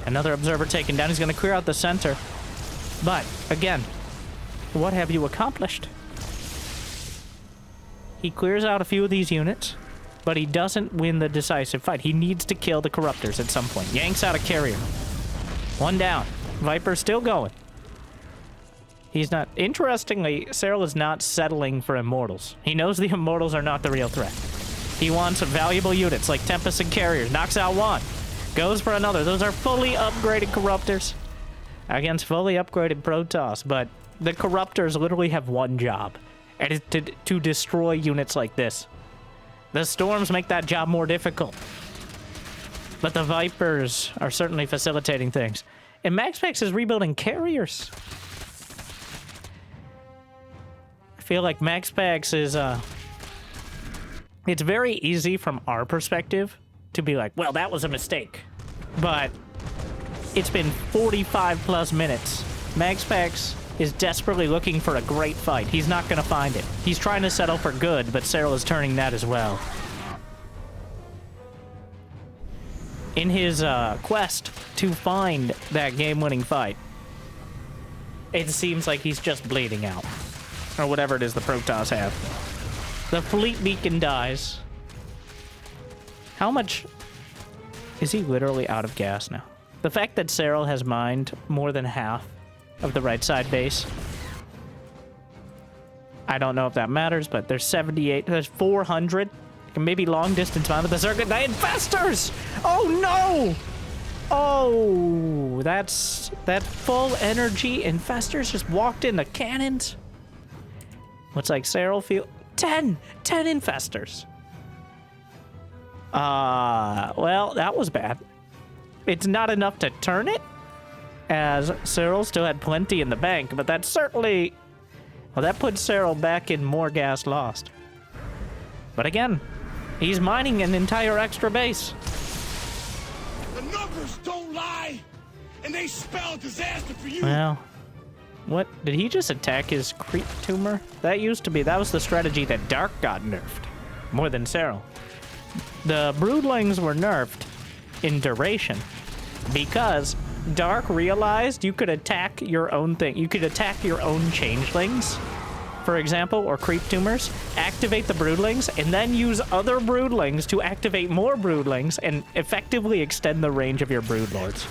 Another observer taken down. He's going to clear out the center. But, again, what have you accomplished? He clears out a few of these units, but he doesn't win the decisive fight. He needs to kill the Corruptors at some point. Yanks out a carrier. 1 down. Viper's still going. He's not... Interestingly, Serral is not settling for Immortals. He knows the Immortals are not the real threat. He wants valuable units like Tempest and Carriers. Knocks out one. Goes for another. Those are fully upgraded Corruptors against fully upgraded Protoss. But the Corruptors literally have one job. And it's to destroy units like this. The Storms make that job more difficult. But the Vipers are certainly facilitating things. And MaxPax is rebuilding Carriers. I feel like MaxPax is, it's very easy from our perspective to be like, well, that was a mistake. But it's been 45 plus minutes. MaxPax is desperately looking for a great fight. He's not going to find it. He's trying to settle for good, but Serral is turning that as well. In his quest to find that game-winning fight, it seems like he's just bleeding out. Or whatever it is the Protoss have. The fleet beacon dies. How much... Is he literally out of gas now? The fact that Serral has mined more than half of the right side base. I don't know if that matters, but there's 78, there's 400. Maybe long distance mine, but the Zerg infestors! Oh no! Oh, that's that full energy infestors just walked in the cannons. Looks like Serral feel 10 infestors. Well, that was bad. It's not enough to turn it, as Serral still had plenty in the bank, but that certainly... Well, that puts Serral back in more gas lost. But again, he's mining an entire extra base.
The numbers don't lie, and they spell disaster for you.
Well, what? Did he just attack his creep tumor? That was the strategy that Dark got nerfed, more than Serral. The Broodlings were nerfed in duration because Dark realized you could attack your own thing. You could attack your own changelings, for example, or creep tumors, activate the Broodlings, and then use other Broodlings to activate more Broodlings and effectively extend the range of your Broodlords.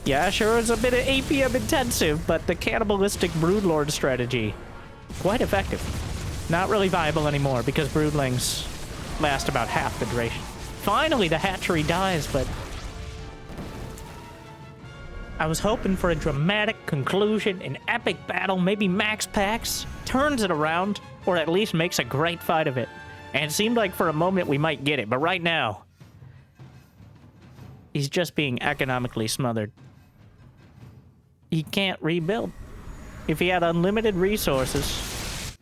Yeah, sure, it's a bit of APM intensive, but the cannibalistic Broodlord strategy, quite effective. Not really viable anymore because Broodlings last about half the duration. Finally, the hatchery dies, but I was hoping for a dramatic conclusion, an epic battle, maybe MaxPax turns it around, or at least makes a great fight of it. And it seemed like for a moment we might get it, but right now, he's just being economically smothered. He can't rebuild. If he had unlimited resources,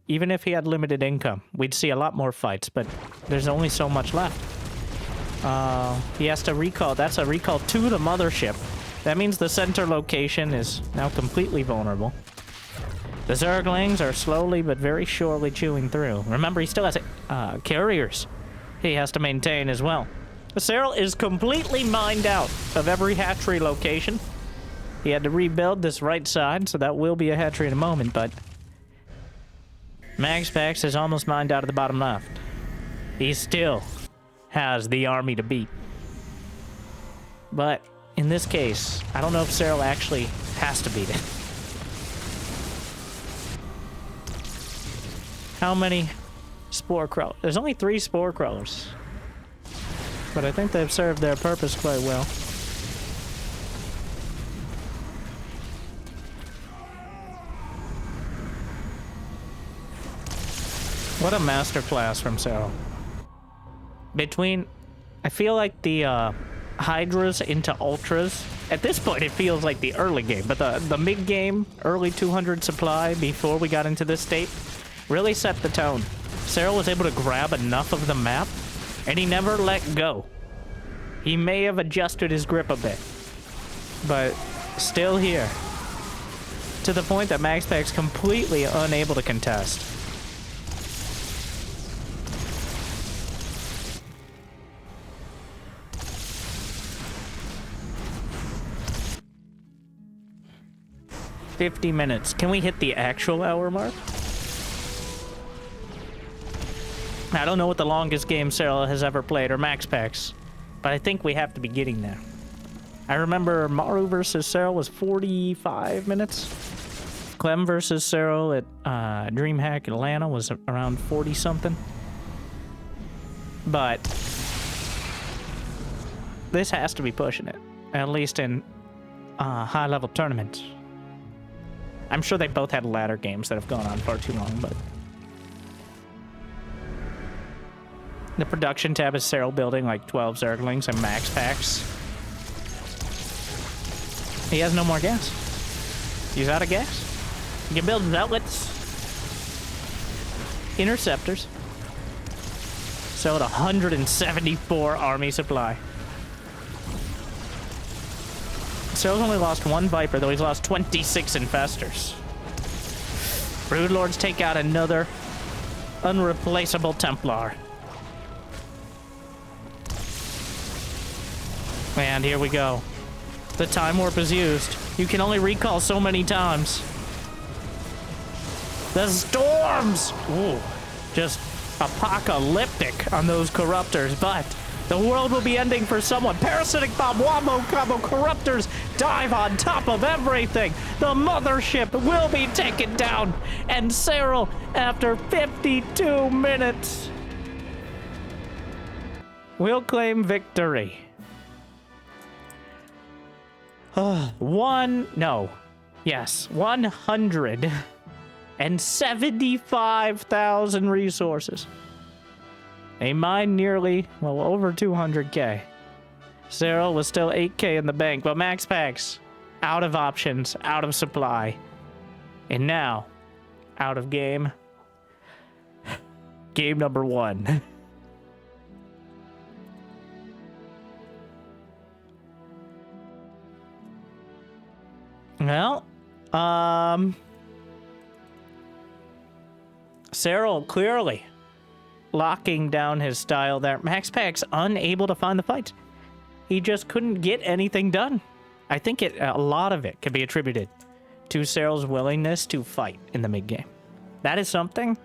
even if he had limited income, we'd see a lot more fights, but there's only so much left. He has to recall. That's a recall to the mothership. That means the center location is now completely vulnerable. The Zerglings are slowly but very surely chewing through. Remember, he still has carriers he has to maintain as well. Serral is completely mined out of every hatchery location. He had to rebuild this right side, so that will be a hatchery in a moment, but MaxPax is almost mined out of the bottom left. He still has the army to beat. But in this case, I don't know if Serral actually has to beat it. How many spore crawlers? There's only 3 spore crawlers, but I think they've served their purpose quite well. What a masterclass from Serral. I feel like the Hydras into Ultras, at this point it feels like the early game, but the mid-game, early 200 supply before we got into this state, really set the tone. Serral was able to grab enough of the map, and he never let go. He may have adjusted his grip a bit, but still here. To the point that MaxPax completely unable to contest. $50 minutes. Can we hit the actual hour mark? I don't know what the longest game Serral has ever played, or MaxPax, but I think we have to be getting there. I remember Maru versus Serral was 45 minutes. Clem versus Serral at DreamHack Atlanta was around 40-something. But this has to be pushing it, at least in high-level tournaments. I'm sure they both had ladder games that have gone on far too long, but... The production tab is Serral building like 12 Zerglings and MaxPax. He has no more gas. He's out of gas. You can build zealots. Interceptors. So at 174 army supply. Serral's only lost 1 Viper, though he's lost 26 Infestors. Broodlords take out another unreplaceable Templar. And here we go. The time warp is used. You can only recall so many times. The storms! Ooh, just apocalyptic on those corruptors, but the world will be ending for someone. Parasitic Bomb, Wombo Combo, Corruptors dive on top of everything. The mothership will be taken down. And Serral, after 52 minutes, will claim victory. 175,000 resources. They mined nearly, well, over 200k. Serral was still 8k in the bank, but MaxPax, out of options, out of supply. And now, out of game. Game number 1. Well, Serral clearly locking down his style there. MaxPax unable to find the fight. He just couldn't get anything done. I think a lot of it could be attributed to Serral's willingness to fight in the mid-game. That is something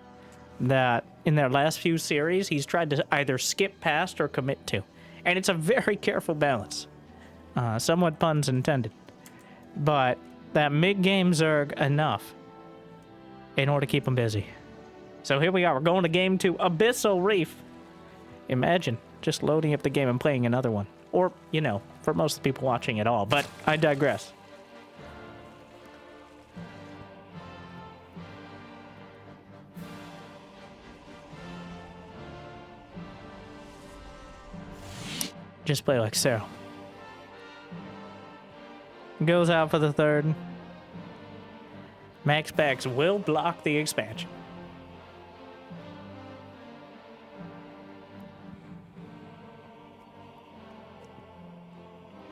that in their last few series, he's tried to either skip past or commit to. And it's a very careful balance. Somewhat puns intended. But that mid-game Zerg enough in order to keep him busy. So here we are. We're going to game 2, Abyssal Reef. Imagine just loading up the game and playing another one. Or, you know, for most of the people watching it all. But I digress. Just play like Serral. Goes out for the 3rd. MaxPax will block the expansion.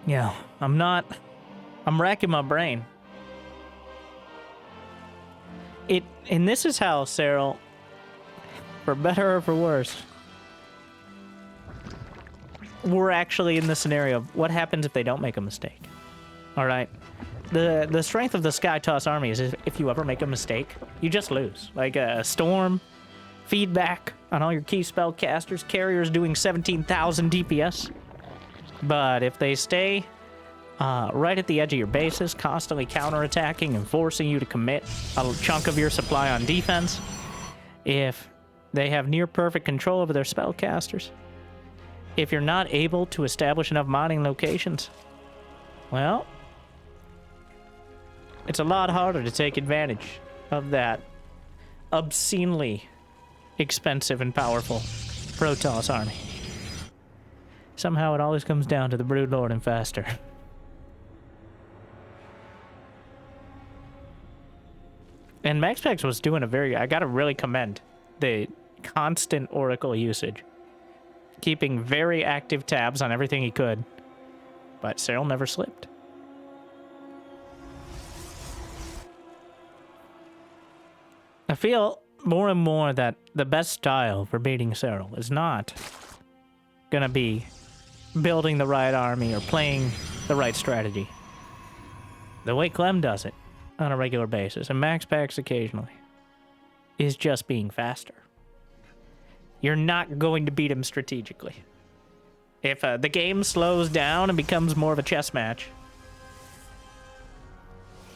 Yeah, I'm racking my brain. And this is how Serral, for better or for worse, we're actually in the scenario of what happens if they don't make a mistake. All right, the strength of the Sky Toss army is if you ever make a mistake, you just lose. Like a storm, feedback on all your key spellcasters, carriers doing 17,000 DPS. But if they stay right at the edge of your bases, constantly counterattacking and forcing you to commit a chunk of your supply on defense, if they have near perfect control over their spellcasters, if you're not able to establish enough mining locations, well, it's a lot harder to take advantage of that obscenely expensive and powerful Protoss army. Somehow it always comes down to the Broodlord and faster. And MaxPax was doing I gotta really commend the constant Oracle usage. Keeping very active tabs on everything he could. But Serral never slipped. I feel more and more that the best style for beating Serral is not gonna be building the right army or playing the right strategy. The way Clem does it on a regular basis, and MaxPax occasionally, is just being faster. You're not going to beat him strategically. If the game slows down and becomes more of a chess match,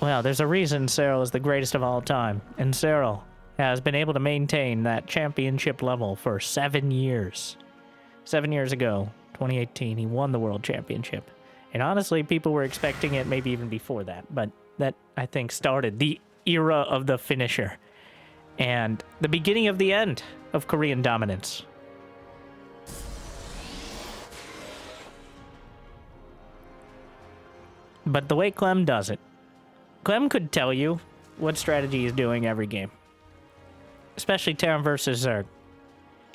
well, there's a reason Serral is the greatest of all time, and Serral has been able to maintain that championship level for 7 years. 7 years ago, 2018, he won the World Championship. And honestly, people were expecting it maybe even before that. But that, I think, started the era of the finisher. And the beginning of the end of Korean dominance. But the way Clem does it, Clem could tell you what strategy he's doing every game. Especially Terran versus Zerg.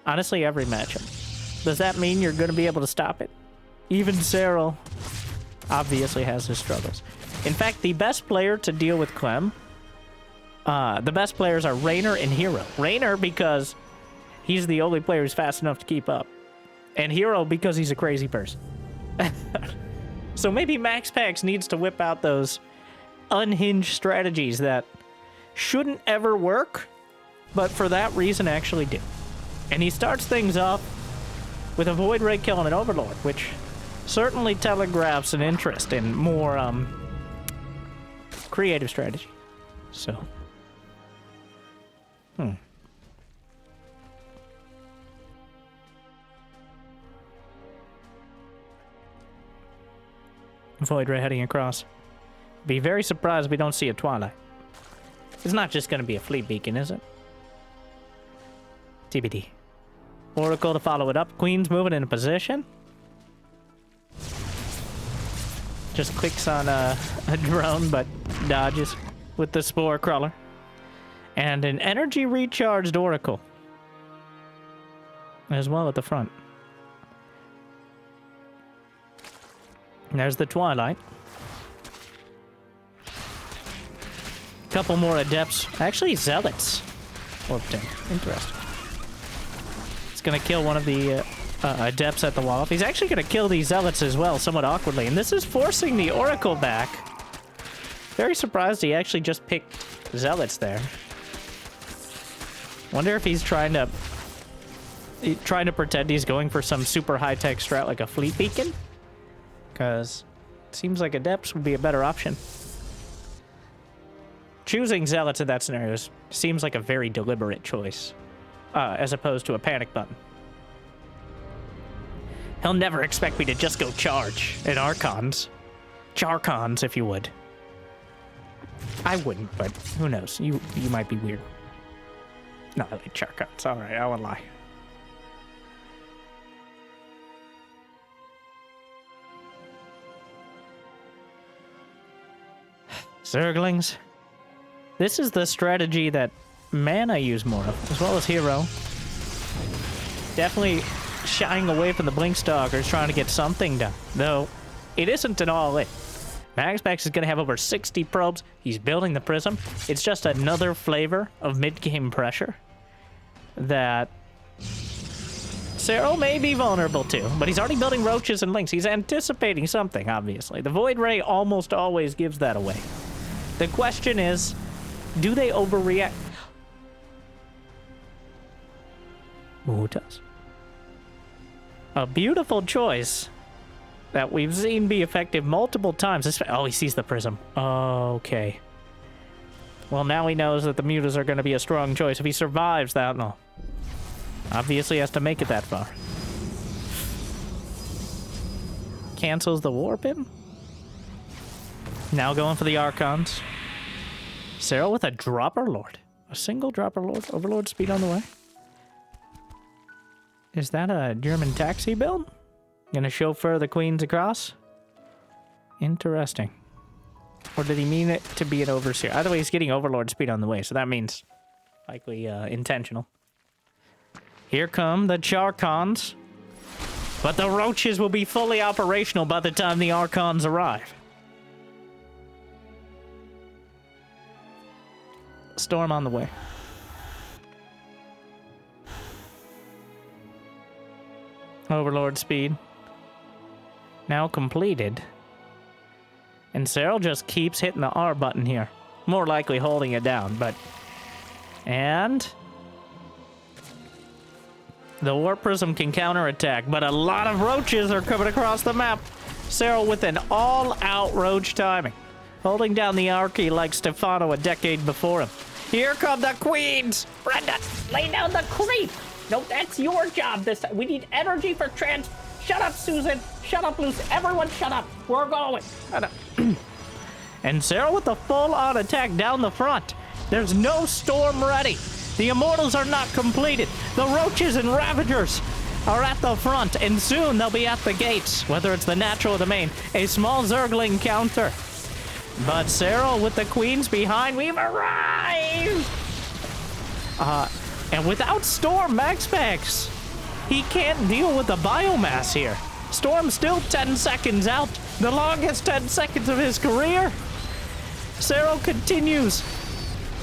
Honestly, every matchup. Does that mean you're going to be able to stop it? Even Serral obviously has his struggles. In fact, the best player to deal with Clem, the best players are Raynor and Hero. Raynor because he's the only player who's fast enough to keep up. And Hero because he's a crazy person. So maybe MaxPax needs to whip out those unhinged strategies that shouldn't ever work, but for that reason actually do. And he starts things off with a Void Ray kill and an Overlord, which certainly telegraphs an interest in more creative strategy. So, Void Ray heading across. Be very surprised if we don't see a Twilight. It's not just going to be a fleet beacon, is it? TBD. Oracle to follow it up. Queen's moving into position. Just clicks on a drone, but dodges with the Spore Crawler. And an energy recharged Oracle. As well at the front. And there's the Twilight. Couple more Adepts. Actually, Zealots. Orbiting. Interesting. It's going to kill one of the Adepts at the wall. He's actually going to kill these Zealots as well, somewhat awkwardly. And this is forcing the Oracle back. Very surprised he actually just picked Zealots there. Wonder if he's trying to pretend he's going for some super high-tech strat like a fleet beacon? Because it seems like Adepts would be a better option. Choosing Zealots in that scenario seems like a very deliberate choice, as opposed to a panic button. He'll never expect me to just go charge at Archons. Charcons, if you would. I wouldn't, but who knows? You might be weird. No, I like Charcons. Alright, I won't lie. Zerglings. This is the strategy that Mana use more of, as well as Hero. Definitely shying away from the Blinkstalkers, trying to get something done. Though, it isn't an all-in. MaxPax is going to have over 60 probes. He's building the Prism. It's just another flavor of mid-game pressure that Serral may be vulnerable to, but he's already building Roaches and Lynx. He's anticipating something, obviously. The Void Ray almost always gives that away. The question is, do they overreact? Who does? A beautiful choice that we've seen be effective multiple times. Oh, he sees the Prism. Okay. Well, now he knows that the Mutas are going to be a strong choice. If he survives that, no. Obviously he has to make it that far. Cancels the Warp in. Now going for the Archons. Serral with a Dropper Lord. A single Dropper Lord. Overlord speed on the way. Is that a German taxi build? Gonna chauffeur the queens across? Interesting. Or did he mean it to be an Overseer? Either way, he's getting Overlord speed on the way, so that means likely intentional. Here come the Charcons. But the Roaches will be fully operational by the time the Archons arrive. Storm on the way. Overlord speed. Now completed. And Serral just keeps hitting the R button here. More likely holding it down, but... And... the Warp Prism can counterattack, but a lot of Roaches are coming across the map. Serral with an all-out Roach timing. Holding down the Archie like Stefano a decade before him. Here come the Queens! Brenda, lay down the creep! No, that's your job this time. We need energy for trans. Shut up, Susan. Shut up, Lucy. Everyone shut up. We're going. And Serral with the full-on attack down the front. There's no storm ready. The Immortals are not completed. The Roaches and Ravagers are at the front, and soon they'll be at the gates, whether it's the natural or the main. A small Zergling counter. But Serral with the Queens behind, we've arrived! And without Storm, MaxPax, he can't deal with the biomass here. Storm's still 10 seconds out, the longest 10 seconds of his career. Serral continues.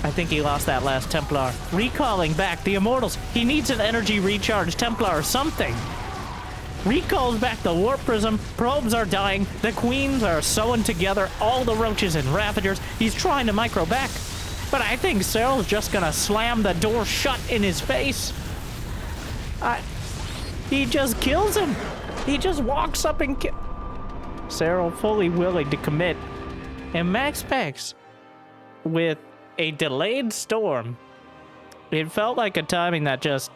I think he lost that last Templar. Recalling back the Immortals. He needs an energy recharge Templar or something. Recalls back the Warp Prism. Probes are dying. The Queens are sewing together all the Roaches and Ravagers. He's trying to micro back. But I think Serral's just gonna slam the door shut in his face. He just kills him. He just walks up and kills. Serral fully willing to commit. And MaxPax with a delayed storm. It felt like a timing that just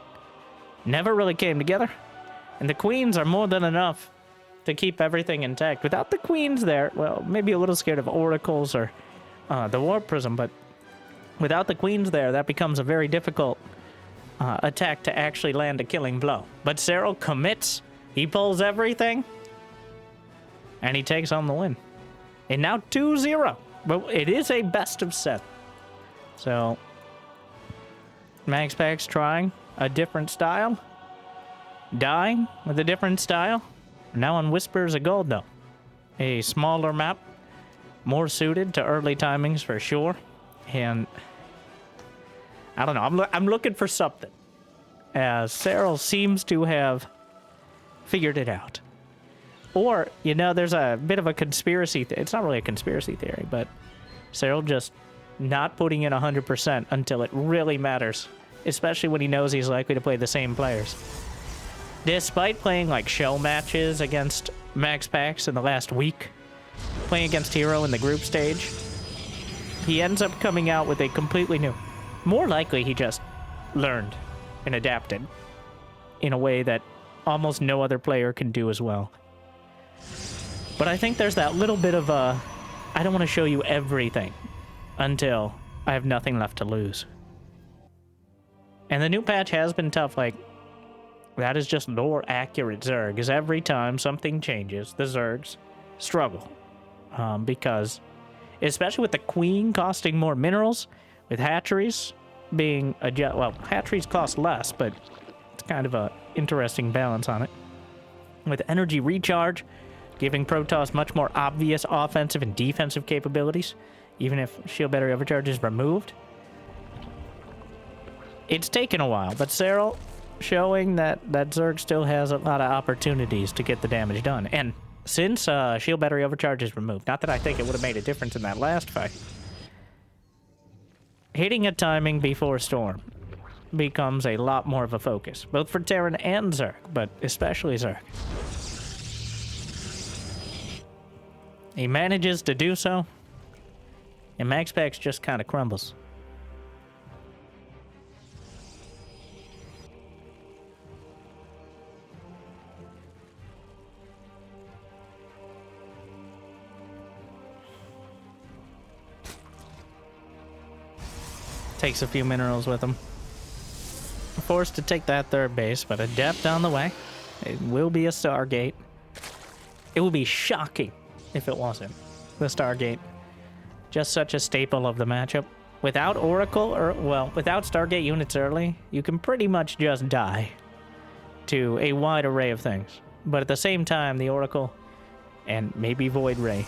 never really came together. And the Queens are more than enough to keep everything intact. Without the Queens there, well, maybe a little scared of Oracles or the Warp Prism, but without the Queens there, that becomes a very difficult attack to actually land a killing blow. But Serral commits. He pulls everything. And he takes on the win. And now 2-0. But it is a best of 7. So, MaxPax trying a different style. Dying with a different style. Now on Whispers of Gold, though. A smaller map. More suited to early timings for sure. And I don't know. I'm looking for something. As Serral seems to have figured it out. Or, you know, there's a bit of a conspiracy. It's not really a conspiracy theory, but Serral just not putting in 100% until it really matters. Especially when he knows he's likely to play the same players. Despite playing like show matches against MaxPax in the last week, playing against Hero in the group stage, he ends up coming out with a completely new. More likely he just learned and adapted in a way that almost no other player can do as well. But I think there's that little bit of a, I don't want to show you everything until I have nothing left to lose. And the new patch has been tough. Like, that is just lore accurate Zerg, because every time something changes, the Zergs struggle. Because, especially with the Queen costing more minerals, with hatcheries being, well, hatcheries cost less, but it's kind of a interesting balance on it. With energy recharge, giving Protoss much more obvious offensive and defensive capabilities, even if Shield Battery Overcharge is removed. It's taken a while, but Serral showing that Zerg still has a lot of opportunities to get the damage done. And since Shield Battery Overcharge is removed, not that I think it would have made a difference in that last fight, hitting a timing before Storm becomes a lot more of a focus, both for Terran and Zerg, but especially Zerg. He manages to do so, and MaxPax just kind of crumbles. Takes a few minerals with him. Forced to take that third base, but a depth on the way. It will be a Stargate. It would be shocking if it wasn't. The Stargate. Just such a staple of the matchup. Without Oracle, or, well, without Stargate units early, you can pretty much just die to a wide array of things. But at the same time, the Oracle, and maybe Void Ray,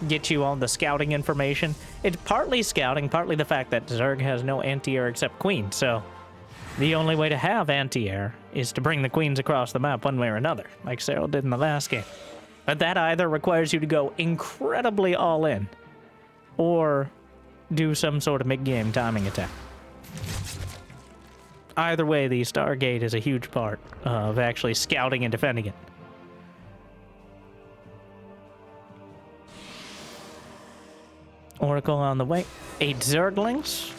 get you all the scouting information. It's partly scouting, partly the fact that Zerg has no anti-air except Queen, so the only way to have anti-air is to bring the Queens across the map one way or another, like Serral did in the last game. But that either requires you to go incredibly all-in, or do some sort of mid-game timing attack. Either way, the Stargate is a huge part of actually scouting and defending it. Oracle on the way. 8 Zerglings.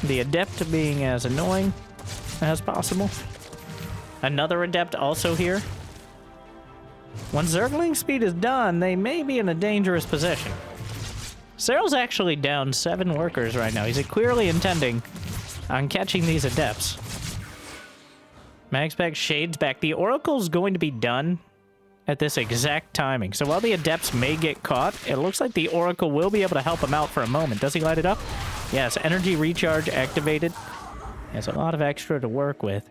The Adept being as annoying. as possible. Another Adept also here. When Zergling speed is done, they may be in a dangerous position. Serral's actually down 7 workers right now. He's clearly intending on catching these Adepts. MaxPax shades back. The Oracle's going to be done at this exact timing. So while the Adepts may get caught, it looks like the Oracle will be able to help him out for a moment. Does he light it up? Yes, energy recharge activated. He has a lot of extra to work with.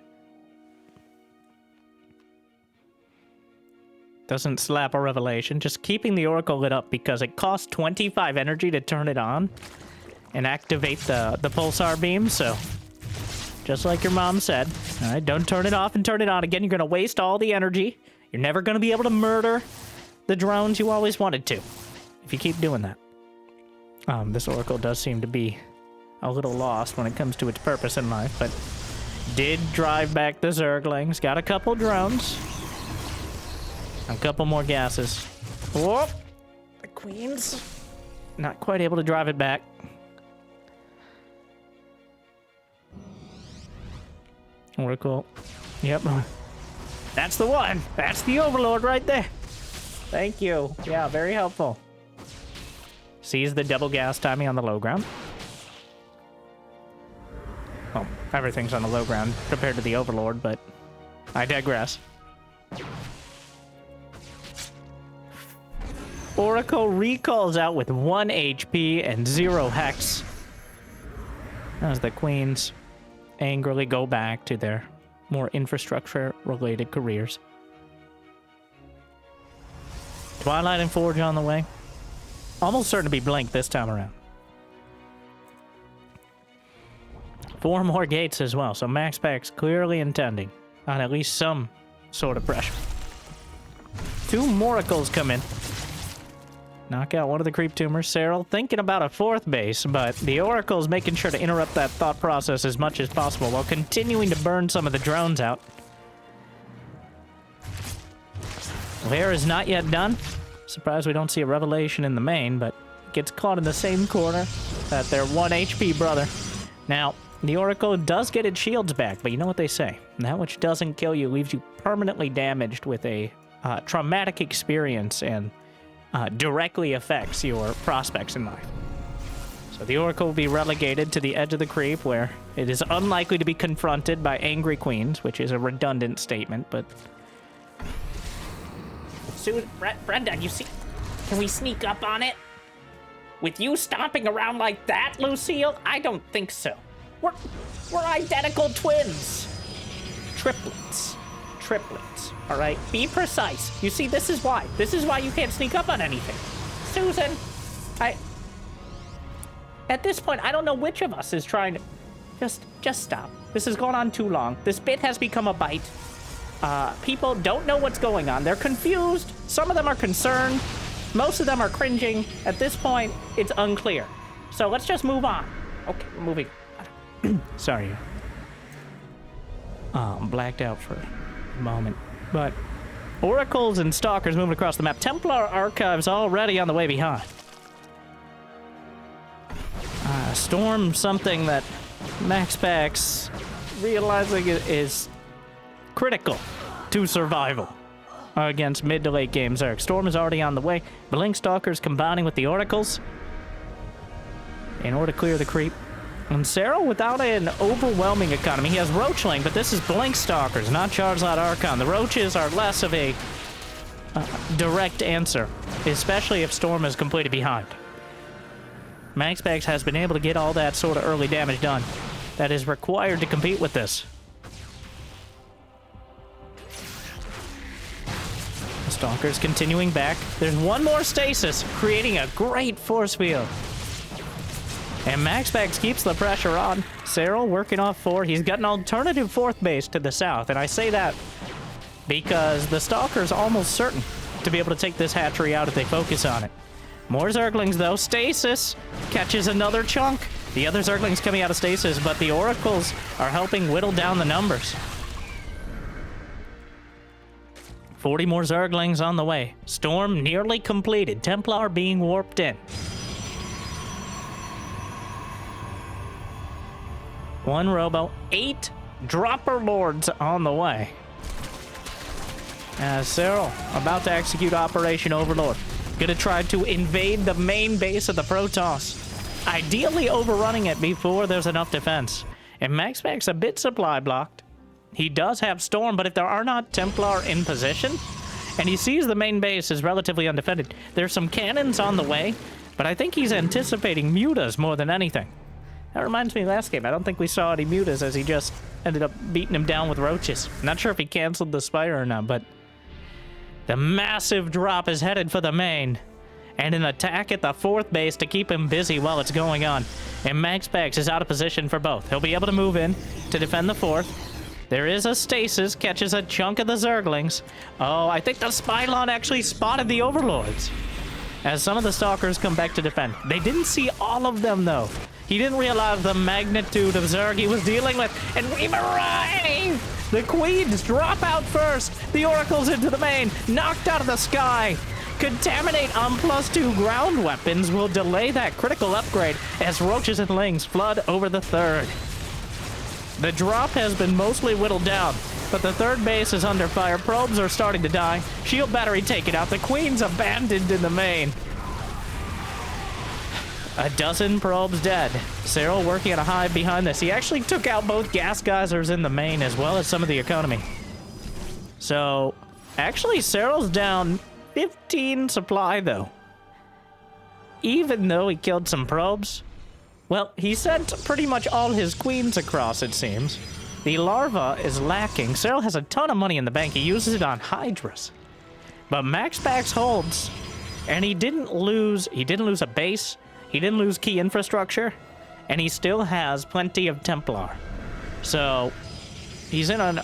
Doesn't slap a revelation. Just keeping the Oracle lit up because it costs 25 energy to turn it on and activate the pulsar beam. So just like your mom said, all right, don't turn it off and turn it on again. You're going to waste all the energy. You're never going to be able to murder the drones you always wanted to if you keep doing that. This Oracle does seem to be a little lost when it comes to its purpose in life, but did drive back the Zerglings. Got a couple drones. A couple more gases. Whoop! The Queens. Not quite able to drive it back. Oracle. Yep. That's the one. That's the Overlord right there. Thank you. Yeah, very helpful. Sees the double gas timing on the low ground. Well, everything's on the low ground compared to the Overlord, but I digress. Oracle recalls out with 1 HP and 0 Hex. As the Queens angrily go back to their more infrastructure-related careers. Twilight and Forge on the way. Almost certain to be Blink this time around. 4 more gates as well, so MaxPax clearly intending on at least some sort of pressure. 2 Moracles come in. Knock out one of the creep tumors. Serral thinking about a 4th base, but the Oracle's making sure to interrupt that thought process as much as possible while continuing to burn some of the drones out. Lair is not yet done. Surprised we don't see a revelation in the main, but gets caught in the same corner that their 1 HP brother. Now, the Oracle does get its shields back, but you know what they say. That which doesn't kill you leaves you permanently damaged with a traumatic experience and directly affects your prospects in life. So the Oracle will be relegated to the edge of the creep where it is unlikely to be confronted by angry queens, which is a redundant statement, but...
Brenda, you see... Can we sneak up on it? With you stomping around like that, Lucille? I don't think so. We're identical twins. Triplets. All right, be precise. You see, this is why you can't sneak up on anything. Susan, at this point, I don't know which of us is trying to... Just stop. This has gone on too long. This bit has become a bite. People don't know what's going on. They're confused. Some of them are concerned. Most of them are cringing. At this point, it's unclear. So let's just move on. Okay, we're moving. Sorry. Blacked out for a moment. But Oracles and Stalkers moving across the map. Templar Archives already on the way behind. Storm, something that MaxPax realizing is critical to survival against mid to late game Zerg. Storm is already on the way. Blink Stalkers combining with the Oracles in order to clear the creep. And Serral, without an overwhelming economy, he has Roachling, but this is Blink Stalkers, not Charizard Archon. The Roaches are less of a direct answer, especially if Storm is completely behind. MaxPax has been able to get all that sort of early damage done that is required to compete with this. The Stalkers continuing back. There's one more stasis, creating a great force field. And MaxPax keeps the pressure on. Serral working off 4. He's got an alternative 4th base to the south, and I say that because the Stalker's almost certain to be able to take this hatchery out if they focus on it. More Zerglings, though. Stasis catches another chunk. The other Zerglings coming out of stasis, but the Oracles are helping whittle down the numbers. 40 more Zerglings on the way. Storm nearly completed. Templar being warped in. 1 Robo, 8
Dropper Lords on the way. As Serral about to execute Operation Overlord. Gonna try to invade the main base of the Protoss. Ideally overrunning it before there's enough defense. And MaxPax a bit supply blocked. He does have Storm, but if there are not Templar in position, and he sees the main base is relatively undefended, there's some cannons on the way, but I think he's anticipating mutas more than anything. That reminds me last game, I don't think we saw any mutas as he just ended up beating him down with roaches. Not sure if he canceled the Spire or not, but the massive drop is headed for the main. And an attack at the 4th base to keep him busy while it's going on. And MaxPax is out of position for both. He'll be able to move in to defend the 4th. There is a stasis, catches a chunk of the Zerglings. Oh, I think the Spylon actually spotted the Overlords. As some of the Stalkers come back to defend. They didn't see all of them, though. He didn't realize the magnitude of Zerg he was dealing with. And we've arrived! The Queens drop out first. The Oracles into the main, knocked out of the sky. Contaminate on +2 ground weapons will delay that critical upgrade as roaches and lings flood over the 3rd. The drop has been mostly whittled down, but the 3rd base is under fire. Probes are starting to die. Shield battery taken out. The Queen's abandoned in the main. A dozen probes dead. Serral working at a hive behind this. He actually took out both gas geysers in the main as well as some of the economy. So, actually, Serral's down 15 supply, though. Even though he killed some probes. Well, he sent pretty much all his queens across, it seems. The larva is lacking. Serral has a ton of money in the bank. He uses it on Hydras. But MaxPax holds. And he didn't lose a base. He didn't lose key infrastructure. And he still has plenty of Templar. So, he's in an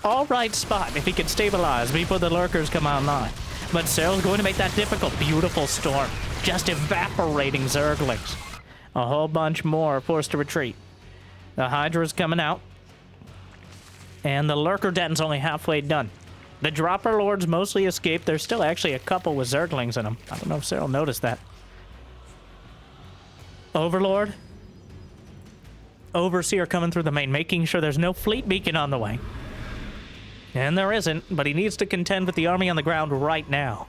alright spot if he can stabilize before the lurkers come online. But Serral's going to make that difficult. Beautiful storm. Just evaporating Zerglings. A whole bunch more forced to retreat. The Hydra's coming out. And the Lurker Den's only halfway done. The Dropper Lords mostly escaped. There's still actually a couple with Zerglings in them. I don't know if Serral noticed that. Overlord. Overseer coming through the main, making sure there's no fleet beacon on the way. And there isn't, but he needs to contend with the army on the ground right now.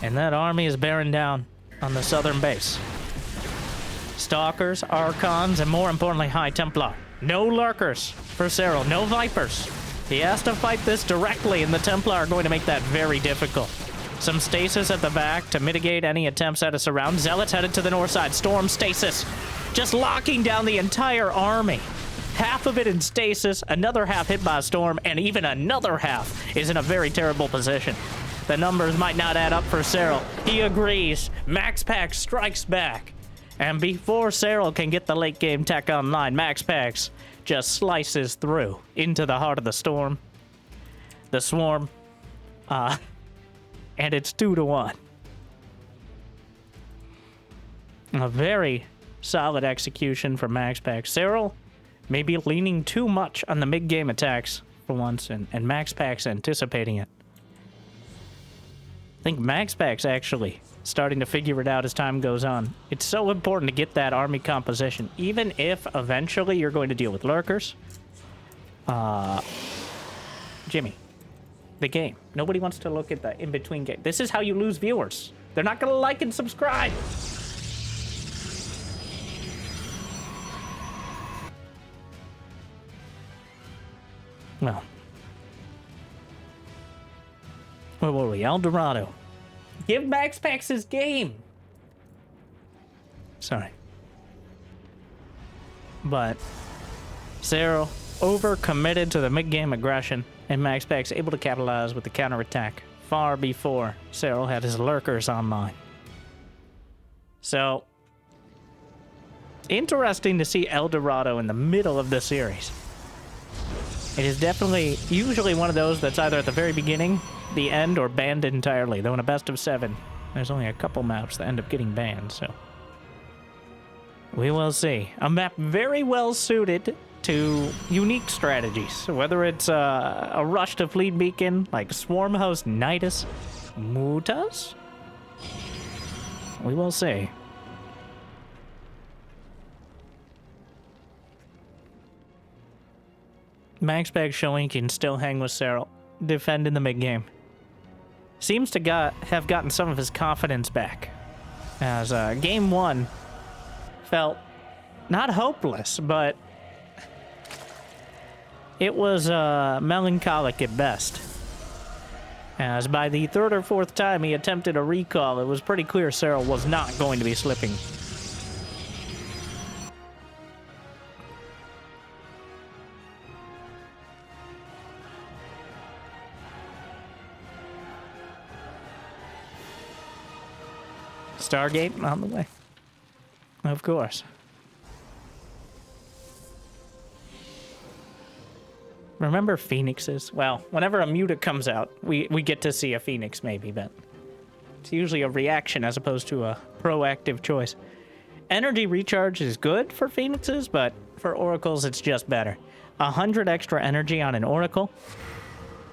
And that army is bearing down on the southern base. Stalkers, Archons, and more importantly, High Templar. No Lurkers for Serral, no Vipers. He has to fight this directly, and the Templar are going to make that very difficult. Some stasis at the back to mitigate any attempts at a surround. Zealots headed to the north side. Storm stasis. Just locking down the entire army. Half of it in stasis, another half hit by a storm, and even another half is in a very terrible position. The numbers might not add up for Serral. He agrees. MaxPax strikes back. And before Serral can get the late game tech online, MaxPax just slices through into the heart of the storm. The swarm. And it's 2-1. A very solid execution from MaxPax. Serral maybe leaning too much on the mid-game attacks for once, and MaxPax anticipating it. I think MaxPax actually starting to figure it out as time goes on. It's so important to get that army composition, even if eventually you're going to deal with lurkers. Jimmy, the game. Nobody wants to look at the in-between game. This is how you lose viewers. They're not going to like and subscribe. Well. Where were we? El Dorado. Give MaxPax his game. Sorry. But Serral over-committed to the mid-game aggression, and MaxPax able to capitalize with the counterattack far before Serral had his lurkers online. So, interesting to see El Dorado in the middle of the series. It is definitely usually one of those that's either at the very beginning, the end, or banned entirely. Though in a best of 7, there's only a couple maps that end up getting banned, so we will see. A map very well suited to unique strategies, whether it's a rush to fleet beacon like Swarm Host Nidus Mutas. We will see. MaxPax showing he can still hang with Serral, defend in the mid-game. Seems to have gotten some of his confidence back, as game 1 felt not hopeless, but it was melancholic at best. As by the 3rd or 4th time he attempted a recall, it was pretty clear Serral was not going to be slipping. Stargate on the way. Of course. Remember phoenixes? Well, whenever a muta comes out, we get to see a phoenix maybe, but it's usually a reaction as opposed to a proactive choice. Energy recharge is good for phoenixes, but for oracles it's just better. 100 extra energy on an oracle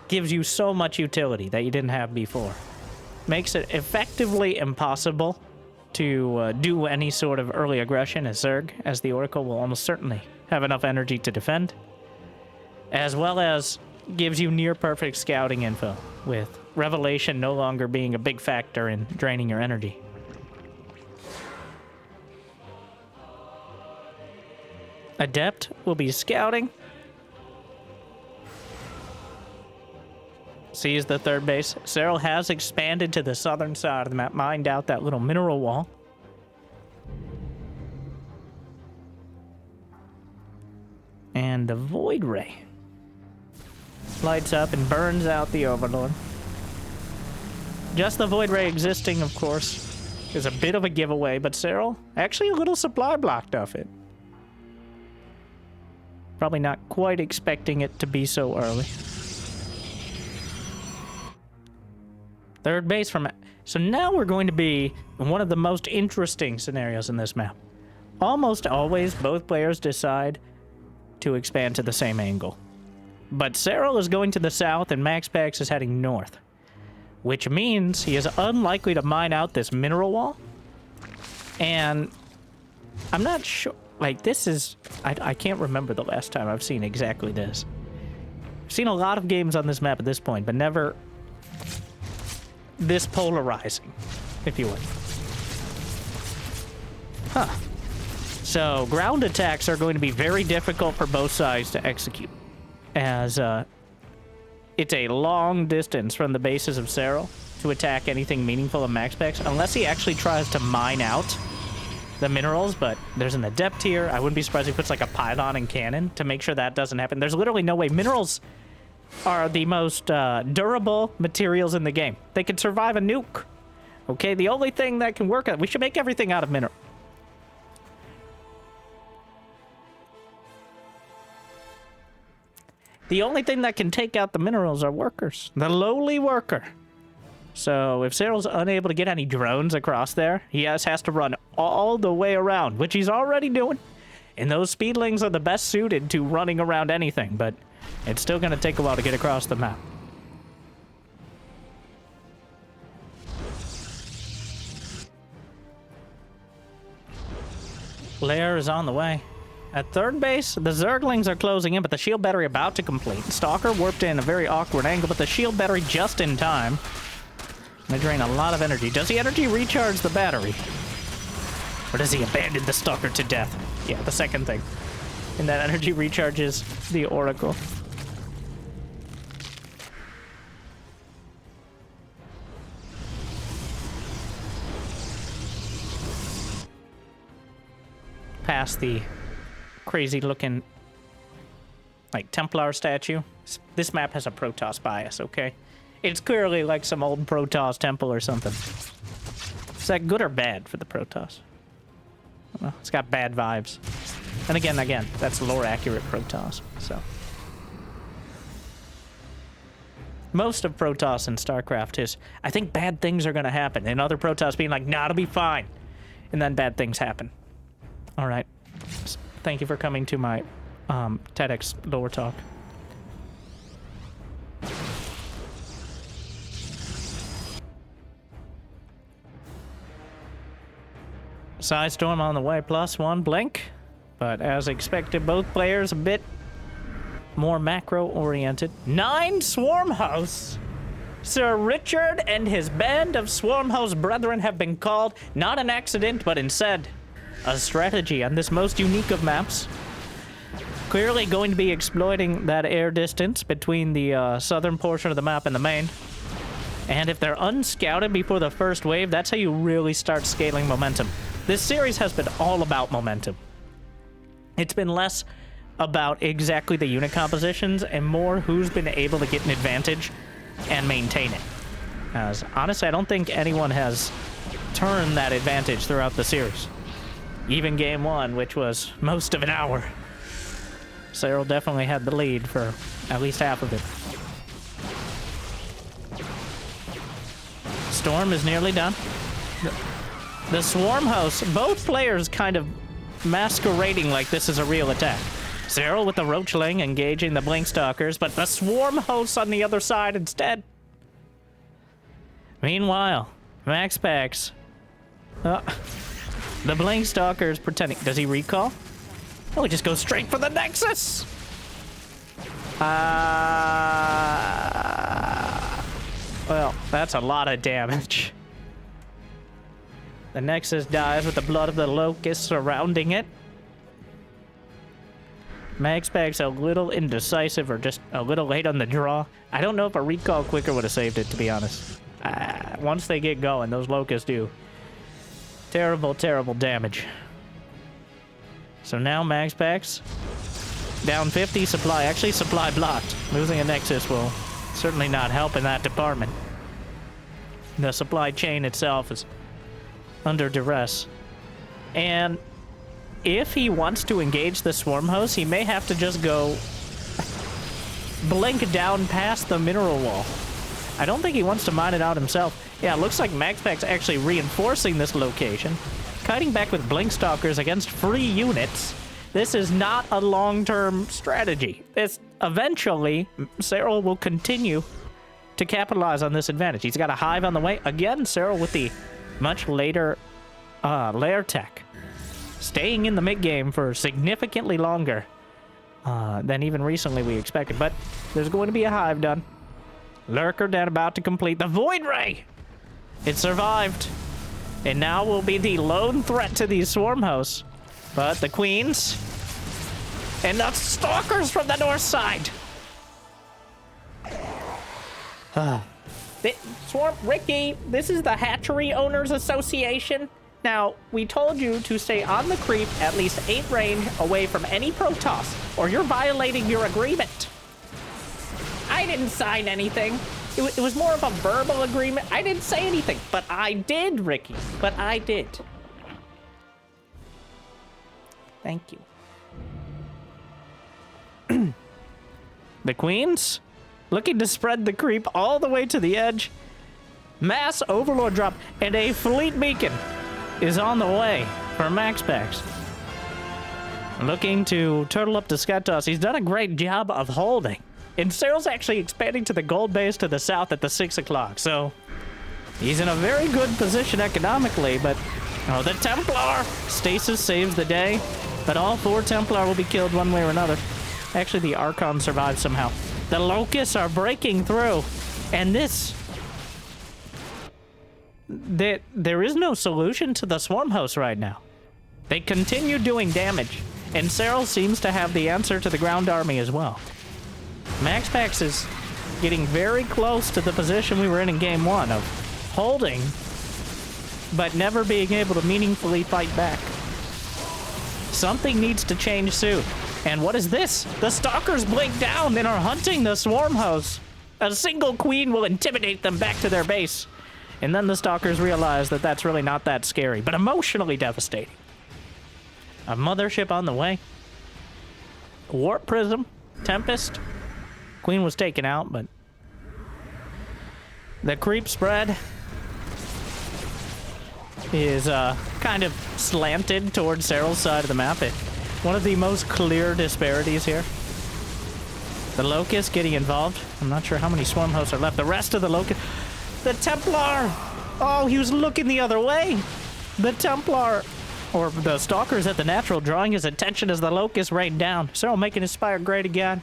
gives you so much utility that you didn't have before. Makes it effectively impossible to do any sort of early aggression as Zerg, as the oracle will almost certainly have enough energy to defend, as well as gives you near-perfect scouting info, with Revelation no longer being a big factor in draining your energy. Adept will be scouting. Sees the 3rd base. Serral has expanded to the southern side of the map, mined out that little mineral wall. And the Void Ray lights up and burns out the Overlord. Just the Void Ray existing, of course, is a bit of a giveaway, but Serral actually a little supply blocked off it. Probably not quite expecting it to be so early. 3rd base from... So now we're going to be in one of the most interesting scenarios in this map. Almost always, both players decide to expand to the same angle. But Serral is going to the south and MaxPax is heading north, which means he is unlikely to mine out this mineral wall. And I'm not sure... Like, this is... I can't remember the last time I've seen exactly this. I've seen a lot of games on this map at this point, but never... this polarizing, if you would. Huh. So, ground attacks are going to be very difficult for both sides to execute, as it's a long distance from the bases of Serral to attack anything meaningful of MaxPax, unless he actually tries to mine out the minerals, but there's an adept here. I wouldn't be surprised if he puts like a pylon and cannon to make sure that doesn't happen. There's literally no way. Minerals are the most durable materials in the game. They can survive a nuke. Okay, the only thing that can work... We should make everything out of mineral. The only thing that can take out the minerals are workers. The lowly worker. So if Serral's unable to get any drones across there, he has to run all the way around, which he's already doing. And those speedlings are the best suited to running around anything, but it's still going to take a while to get across the map. Lair is on the way. At 3rd base, the Zerglings are closing in, but the shield battery about to complete. Stalker warped in a very awkward angle, but the shield battery just in time. They drain a lot of energy. Does the energy recharge the battery? Or does he abandon the Stalker to death? Yeah, the second thing. And that energy recharges the Oracle. Past the crazy-looking, like, Templar statue. This map has a Protoss bias, okay? It's clearly like some old Protoss temple or something. Is that good or bad for the Protoss? Well, it's got bad vibes. And again, that's lore-accurate Protoss, so. Most of Protoss in StarCraft is, I think bad things are going to happen, and other Protoss being like, nah, it'll be fine. And then bad things happen. All right. Thank you for coming to my TEDx lore talk. Sidestorm on the way, +1 blink. But as expected, both players a bit more macro-oriented. 9 Swarm House! Sir Richard and his band of Swarm House brethren have been called, not an accident, but instead a strategy on this most unique of maps. Clearly going to be exploiting that air distance between the southern portion of the map and the main. And if they're unscouted before the first wave, that's how you really start scaling momentum. This series has been all about momentum. It's been less about exactly the unit compositions and more who's been able to get an advantage and maintain it. As honestly, I don't think anyone has turned that advantage throughout the series. Even game 1, which was most of an hour. Serral definitely had the lead for at least half of it. Storm is nearly done. The Swarm House, both players kind of masquerading like this is a real attack. Serral with the Roachling engaging the Blinkstalkers, but the Swarm House on the other side instead. Meanwhile, MaxPax. The Blinkstalkers pretending. Does he recall? Oh, he just goes straight for the Nexus! Well, that's a lot of damage. The Nexus dies with the blood of the Locust surrounding it. MaxPax a little indecisive or just a little late on the draw. I don't know if a recall quicker would have saved it, to be honest. Once they get going, those Locusts do terrible, terrible damage. So now MaxPax down 50 supply. Actually, supply blocked. Losing a Nexus will certainly not help in that department. The supply chain itself is under duress. And if he wants to engage the Swarm House, he may have to just go blink down past the mineral wall. I don't think he wants to mine it out himself. Yeah, it looks like MaxPax actually reinforcing this location. Kiting back with Blinkstalkers against free units. This is not a long-term strategy. This eventually, Serral will continue to capitalize on this advantage. He's got a hive on the way. Again, Serral with the much later lair tech. Staying in the mid-game for significantly longer than even recently we expected. But there's going to be a hive done. Lurker then about to complete the Void Ray. It survived. And now will be the lone threat to the Swarm House. But the Queens and the Stalkers from the north side. Ricky, this is the Hatchery Owners Association. Now, we told you to stay on the creep at least 8 range away from any Protoss, or you're violating your agreement. I didn't sign anything. It was more of a verbal agreement. I didn't say anything, but I did, Ricky. But I did. Thank you. The Queens, looking to spread the creep all the way to the edge. Mass Overlord drop and a fleet beacon is on the way for MaxPax. Looking to turtle up to Skatos. He's done a great job of holding. And Serral's actually expanding to the gold base to the south at the 6 o'clock, so he's in a very good position economically, but oh, the Templar! Stasis saves the day, but all 4 Templar will be killed one way or another. Actually, the Archon survives somehow. The Locusts are breaking through, and there is no solution to the Swarm House right now. They continue doing damage, and Serral seems to have the answer to the ground army as well. MaxPax is getting very close to the position we were in game 1 of holding, but never being able to meaningfully fight back. Something needs to change soon. And what is this? The Stalkers blink down and are hunting the Swarm House. A single Queen will intimidate them back to their base. And then the Stalkers realize that that's really not that scary, but emotionally devastating. A mothership on the way. Warp Prism. Tempest. Queen was taken out, but the creep spread is kind of slanted towards Serral's side of the map. One of the most clear disparities here. The Locust getting involved. I'm not sure how many Swarm Hosts are left. The rest of the Locust. The Templar! Oh, he was looking the other way. The Templar, or the Stalkers at the natural, drawing his attention as the Locust rained down. Serral making his spire great again.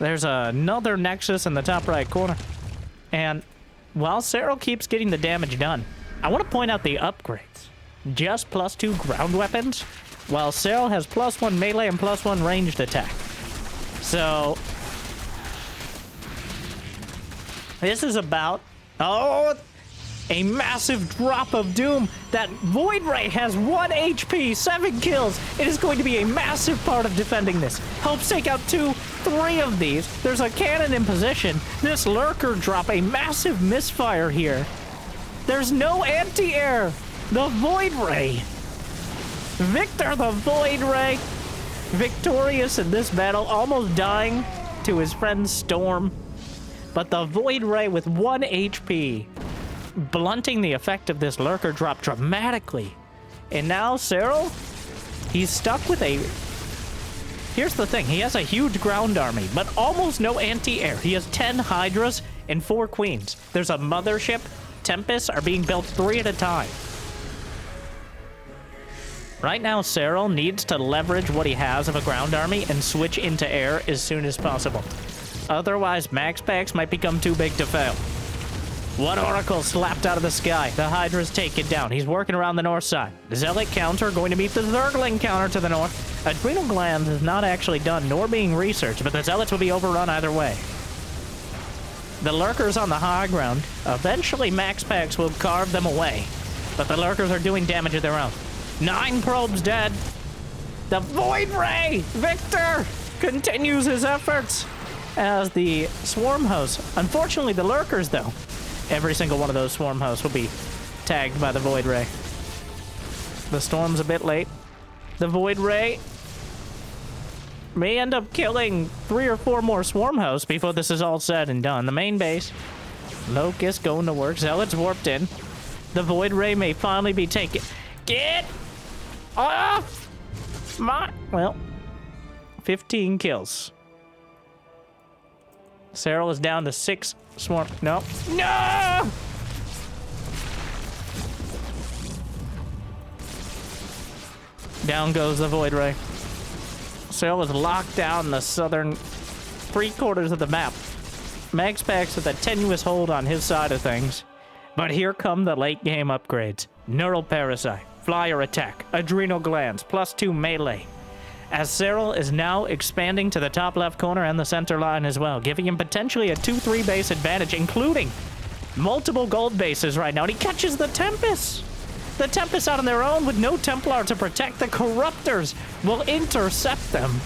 There's another Nexus in the top right corner. And while Serral keeps getting the damage done, I want to point out the upgrades. Just +2 ground weapons, while Serral has +1 melee and +1 ranged attack. So this is about, oh, a massive drop of doom. That Void Ray has 1 HP, 7 kills. It is going to be a massive part of defending this. Helps take out 2, 3 of these. There's a cannon in position. This Lurker drop, a massive misfire here. There's no anti-air. The Void Ray. Victor the Void Ray. Victorious in this battle, almost dying to his friend Storm. But the Void Ray with 1 HP, blunting the effect of this Lurker drop dramatically. And now Serral, he's stuck with a... Here's the thing, he has a huge ground army, but almost no anti-air. He has 10 Hydras and 4 Queens. There's a Mothership. Tempests are being built 3 at a time. Right now, Serral needs to leverage what he has of a ground army and switch into air as soon as possible. Otherwise, MaxPax might become too big to fail. One Oracle slapped out of the sky. The Hydra's taken down. He's working around the north side. The Zealot counter going to meet the Zergling counter to the north. Adrenal Glands is not actually done, nor being researched, but the Zealots will be overrun either way. The Lurkers on the high ground. Eventually, MaxPax will carve them away, but the Lurkers are doing damage of their own. 9 probes dead. The Void Ray, Victor, continues his efforts as the Swarm Host. Unfortunately, the Lurkers, though, every single one of those Swarm Hosts will be tagged by the Void Ray. The Storm's a bit late. The Void Ray may end up killing 3 or 4 more Swarm Hosts before this is all said and done. The main base, Locust going to work. Zealots warped in. The Void Ray may finally be taken. Get off my... Well, 15 kills. Serral is down to 6 Swarm... No. No! Down goes the Void Ray. Serral is locked down in the southern 3/4 of the map. MaxPax with a tenuous hold on his side of things. But here come the late game upgrades. Neural Parasite, Flyer Attack, Adrenal Glands, +2 melee. As Serral is now expanding to the top left corner and the center line as well, giving him potentially a 2-3 base advantage, including multiple gold bases right now. And he catches the Tempests. The Tempests out on their own with no Templar to protect. The Corruptors will intercept them.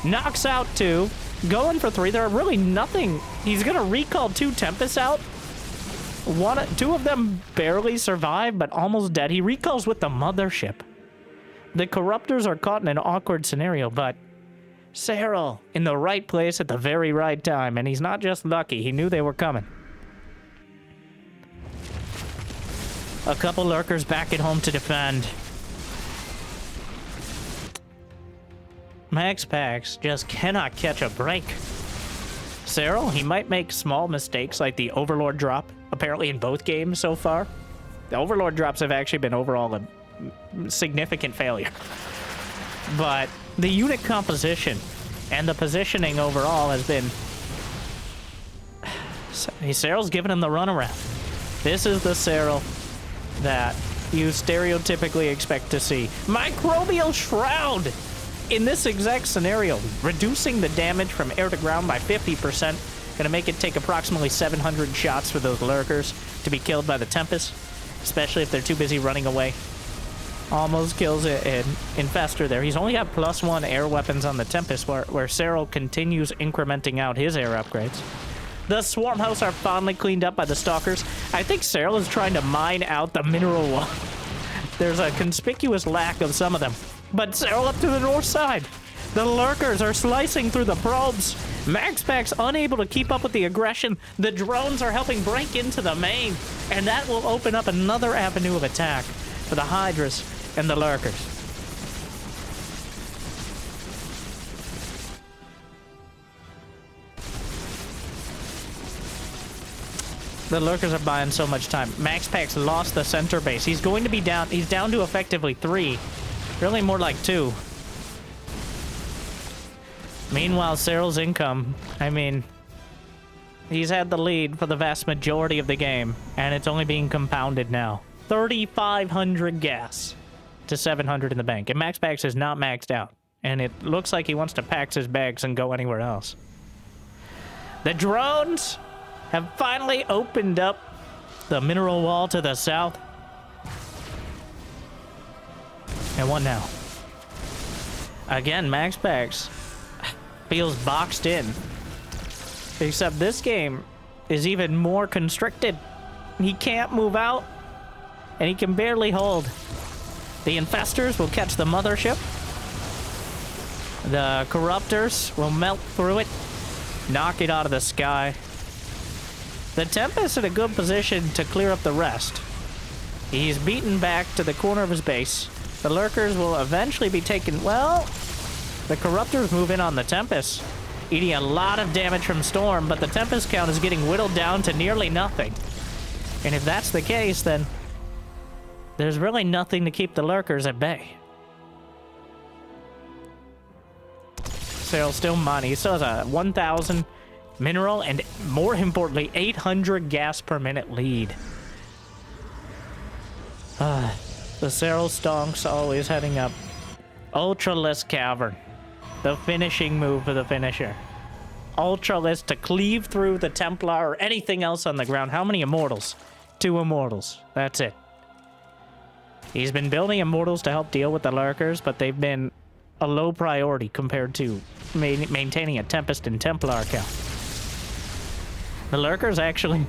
Knocks out 2. Going for 3. There are really nothing. He's going to recall 2 Tempests out. 2 of them barely survive, but almost dead. He recalls with the Mothership. The Corruptors are caught in an awkward scenario, but Serral in the right place at the very right time, and he's not just lucky. He knew they were coming. A couple Lurkers back at home to defend. MaxPax just cannot catch a break. Serral, he might make small mistakes like the Overlord drop, apparently in both games so far. The Overlord drops have actually been overall a significant failure. But the unit composition and the positioning overall has been... Serral's giving him the runaround. This is the Serral that you stereotypically expect to see. Microbial Shroud! In this exact scenario, reducing the damage from air to ground by 50%, gonna make it take approximately 700 shots for those Lurkers to be killed by the Tempest, especially if they're too busy running away. Almost kills it in Infestor there. He's only got +1 air weapons on the Tempest, where Serral continues incrementing out his air upgrades. The Swarm Hosts are finally cleaned up by the Stalkers. I think Serral is trying to mine out the mineral wall. There's a conspicuous lack of some of them. But Serral up to the north side. The Lurkers are slicing through the probes. MaxPax unable to keep up with the aggression. The drones are helping break into the main. And that will open up another avenue of attack for the Hydras and the Lurkers. The Lurkers are buying so much time. MaxPax lost the center base. He's going to be down. He's down to effectively 3. Really more like 2.
Meanwhile, Serral's income, I mean, he's had the lead for the vast majority of the game, and it's only being compounded now. 3,500 gas to 700 in the bank, and MaxPax is not maxed out, and it looks like he wants to pack his bags and go anywhere else. The drones have finally opened up the mineral wall to the south. And what now? Again, MaxPax feels boxed in. Except this game is even more constricted. He can't move out, and he can barely hold. The infestors will catch the mothership. The corruptors will melt through it, knock it out of the sky. The Tempest in a good position to clear up the rest. He's beaten back to the corner of his base. The lurkers will eventually be taken. Well, the corruptors move in on the Tempest, eating a lot of damage from Storm, but the Tempest count is getting whittled down to nearly nothing. And if that's the case, then there's really nothing to keep the lurkers at bay. Serral still mining. He still has a 1,000 mineral and, more importantly, 800 gas per minute lead. The Serral stonks always heading up. Ultralisk Cavern. The finishing move for the finisher. Ultralisk to cleave through the Templar or anything else on the ground. How many Immortals? 2 Immortals. That's it. He's been building Immortals to help deal with the lurkers, but they've been a low priority compared to maintaining a Tempest and Templar count. The lurkers actually...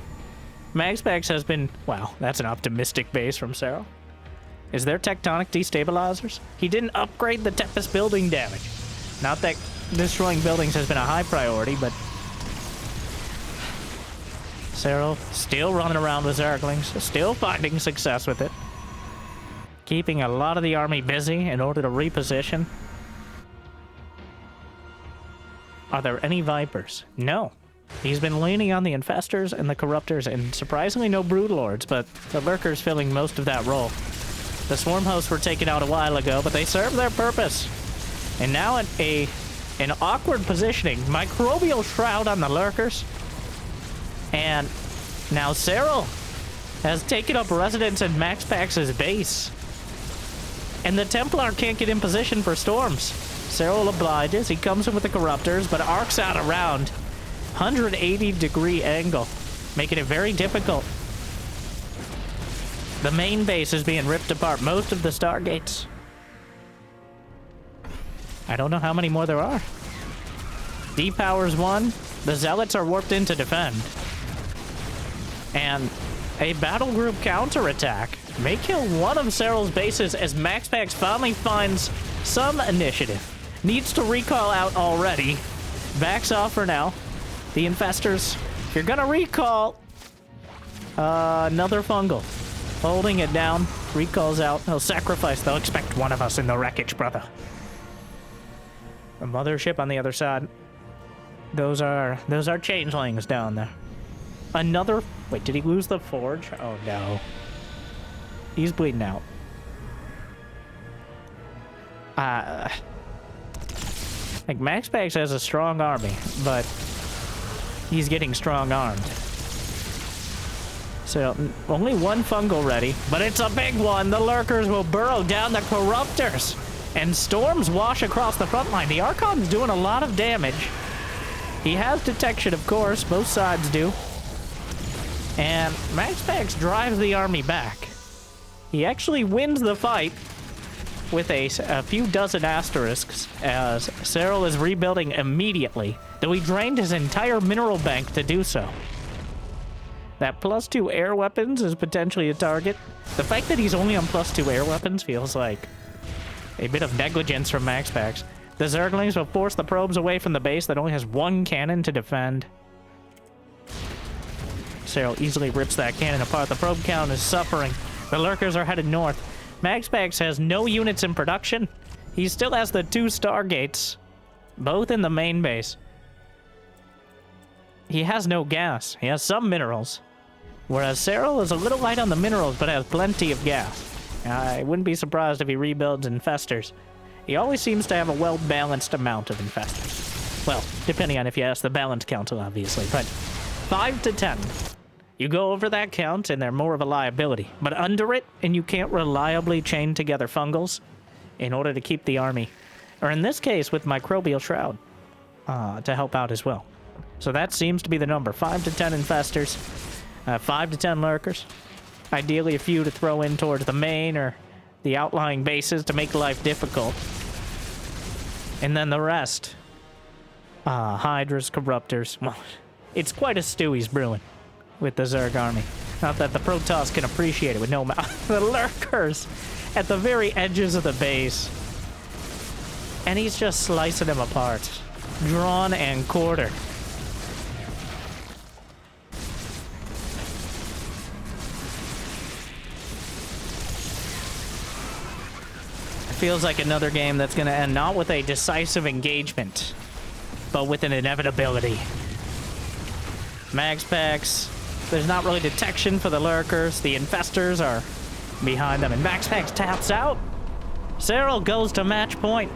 MaxPax has been... Wow, that's an optimistic base from Serral. Is there tectonic destabilizers? He didn't upgrade the Tempest building damage. Not that destroying buildings has been a high priority, but... Serral still running around with Zerglings, still finding success with it. Keeping a lot of the army busy in order to reposition. Are there any Vipers? No. He's been leaning on the Infestors and the Corruptors, and surprisingly no Broodlords, but the Lurkers filling most of that role. The Swarm Hosts were taken out a while ago, but they served their purpose. And now at an awkward positioning, Microbial Shroud on the Lurkers. And now Serral has taken up residence in MaxPax's base. And the Templar can't get in position for storms. Serral obliges, he comes in with the Corruptors, but arcs out around. 180-degree angle, making it very difficult. The main base is being ripped apart. Most of the Stargates. I don't know how many more there are. D-Power's 1. The Zealots are warped in to defend. And a battle group counterattack may kill one of Serral's bases as MaxPax finally finds some initiative. Needs to recall out already. Backs off for now. The Infestors, if you're gonna recall, another Fungal. Holding it down, recalls out. They'll sacrifice, they'll expect one of us in the wreckage, brother. The mothership on the other side. Those are changelings down there. Another, wait, did he lose the forge? Oh no. He's bleeding out. Like, MaxPax has a strong army, but he's getting strong-armed. So, only one Fungal ready, but it's a big one. The Lurkers will burrow down the Corruptors, and storms wash across the front line. The Archon's doing a lot of damage. He has detection, of course. Both sides do. And MaxPax drives the army back. He actually wins the fight with a few dozen asterisks as Serral is rebuilding immediately, though he drained his entire mineral bank to do so. That +2 air weapons is potentially a target. The fact that he's only on +2 air weapons feels like a bit of negligence from MaxPax. The Zerglings will force the probes away from the base that only has 1 cannon to defend. Serral easily rips that cannon apart. The probe count is suffering. The Lurkers are headed north. MaxPax has no units in production. He still has the 2 Stargates, both in the main base. He has no gas. He has some minerals. Whereas Serral is a little light on the minerals, but has plenty of gas. I wouldn't be surprised if he rebuilds Infestors. He always seems to have a well-balanced amount of Infestors.
Well, depending on if you ask the balance council, obviously, but 5 to 10. You go over that count, and they're more of a liability. But under it, and you can't reliably chain together fungals in order to keep the army, or in this case, with Microbial Shroud, to help out as well. So that seems to be the number. 5 to 10 infestors, 5 to 10 lurkers. Ideally, a few to throw in towards the main or the outlying bases to make life difficult. And then the rest. Hydras, Corruptors. Well, it's quite a stew he's brewing with the Zerg army. Not that the Protoss can appreciate it with no mouth. The lurkers at the very edges of the base. And he's just slicing them apart. Drawn and quartered. Feels like another game that's going to end not with a decisive engagement, but with an inevitability. MaxPax, there's not really detection for the lurkers. The infestors are behind them, and MaxPax taps out. Serral goes to match point.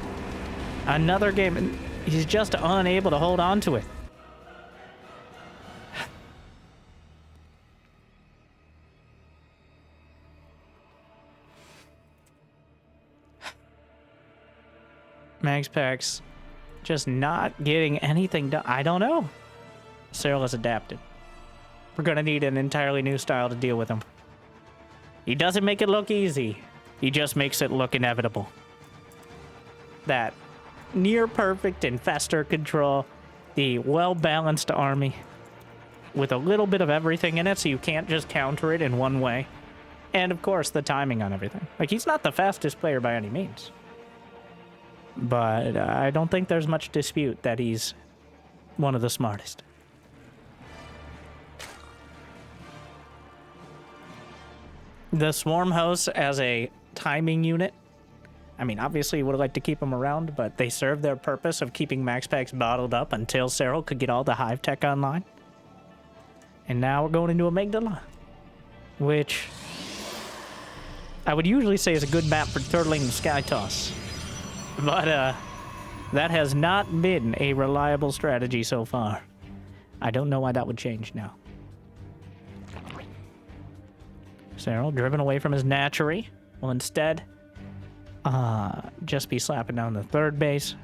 Another game, and he's just unable to hold on to it. MaxPax just not getting anything done. I don't know. Serral has adapted. We're going to need an entirely new style to deal with him. He doesn't make it look easy. He just makes it look inevitable. That near perfect infestor control, the well-balanced army with a little bit of everything in it so you can't just counter it in one way. And of course, the timing on everything. Like, he's not the fastest player by any means. But I don't think there's much dispute that he's one of the smartest. The Swarm hosts as a timing unit, I mean, obviously you would like to keep them around, but they serve their purpose of keeping MaxPax bottled up until Serral could get all the hive tech online. And now we're going into Amygdala, which I would usually say is a good map for turtling the Sky Toss. But, that has not been a reliable strategy so far. I don't know why that would change now. Serral driven away from his Natchery will instead, just be slapping down the third base.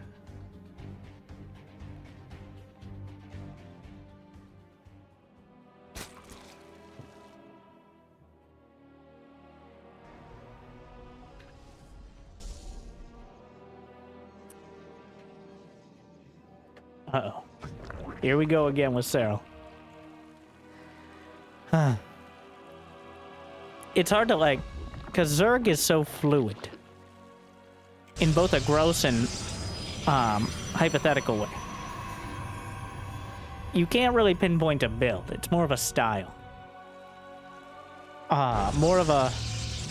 Uh-oh. Here we go again with Serral. It's hard to, like, because Zerg is so fluid in both a gross and hypothetical way. You can't really pinpoint a build. It's more of a style. More of a,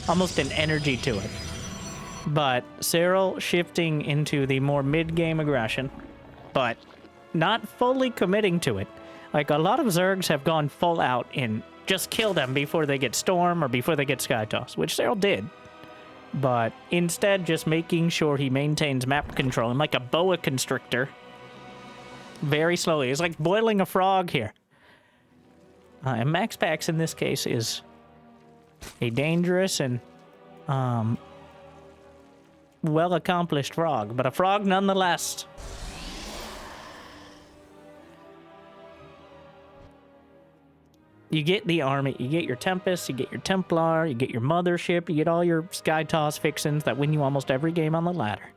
almost an energy to it. But Serral shifting into the more mid-game aggression, but not fully committing to it. Like, a lot of Zergs have gone full out in just kill them before they get Storm or before they get Sky Toss, which Serral did. But instead, just making sure he maintains map control and like a boa constrictor. Very slowly. It's like boiling a frog here. And MaxPax in this case is a dangerous and well-accomplished frog, but a frog nonetheless. You get the army, you get your Tempest, you get your Templar, you get your Mothership, you get all your Sky Toss fixins that win you almost every game on the ladder.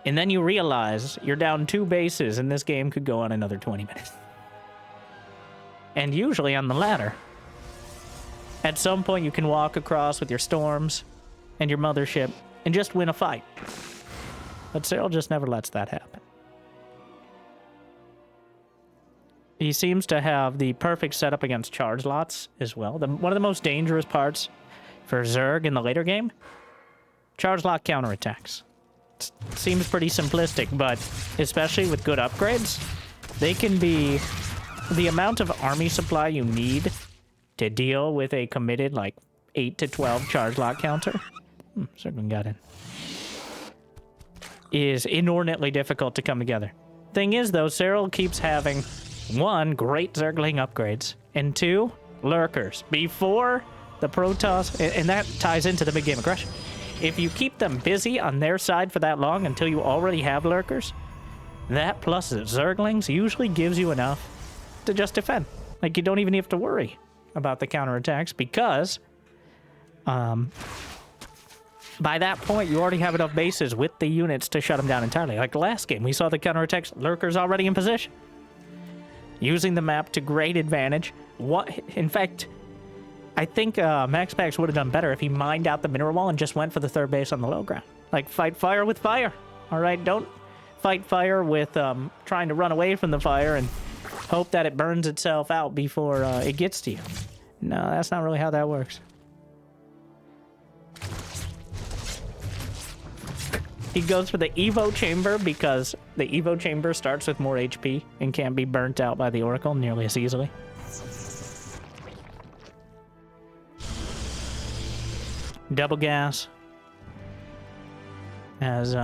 And then you realize you're down 2 bases and this game could go on another 20 minutes. And usually on the ladder, at some point you can walk across with your Storms and your Mothership and just win a fight. But Serral just never lets that happen. He seems to have the perfect setup against charge lots as well. One of the most dangerous parts for Zerg in the later game, charge lot counterattacks. It seems pretty simplistic, but especially with good upgrades, they can be the amount of army supply you need to deal with a committed, like, 8 to 12 charge lot counter. Certainly got in. Is inordinately difficult to come together. Thing is, though, Serral keeps having, 1, great Zergling upgrades, and 2, lurkers. Before the Protoss, and that ties into the mid-game aggression. If you keep them busy on their side for that long until you already have lurkers, that plus the Zerglings usually gives you enough to just defend. Like, you don't even have to worry about the counterattacks because by that point, you already have enough bases with the units to shut them down entirely. Like last game, we saw the counterattacks, lurkers already in position. Using the map to great advantage. In fact, I think MaxPax would have done better if he mined out the mineral wall and just went for the third base on the low ground. Like, fight fire with fire. All right, don't fight fire with trying to run away from the fire and hope that it burns itself out before it gets to you. No, that's not really how that works. He goes for the Evo Chamber because the Evo Chamber starts with more HP and can't be burnt out by the Oracle nearly as easily. Double gas. As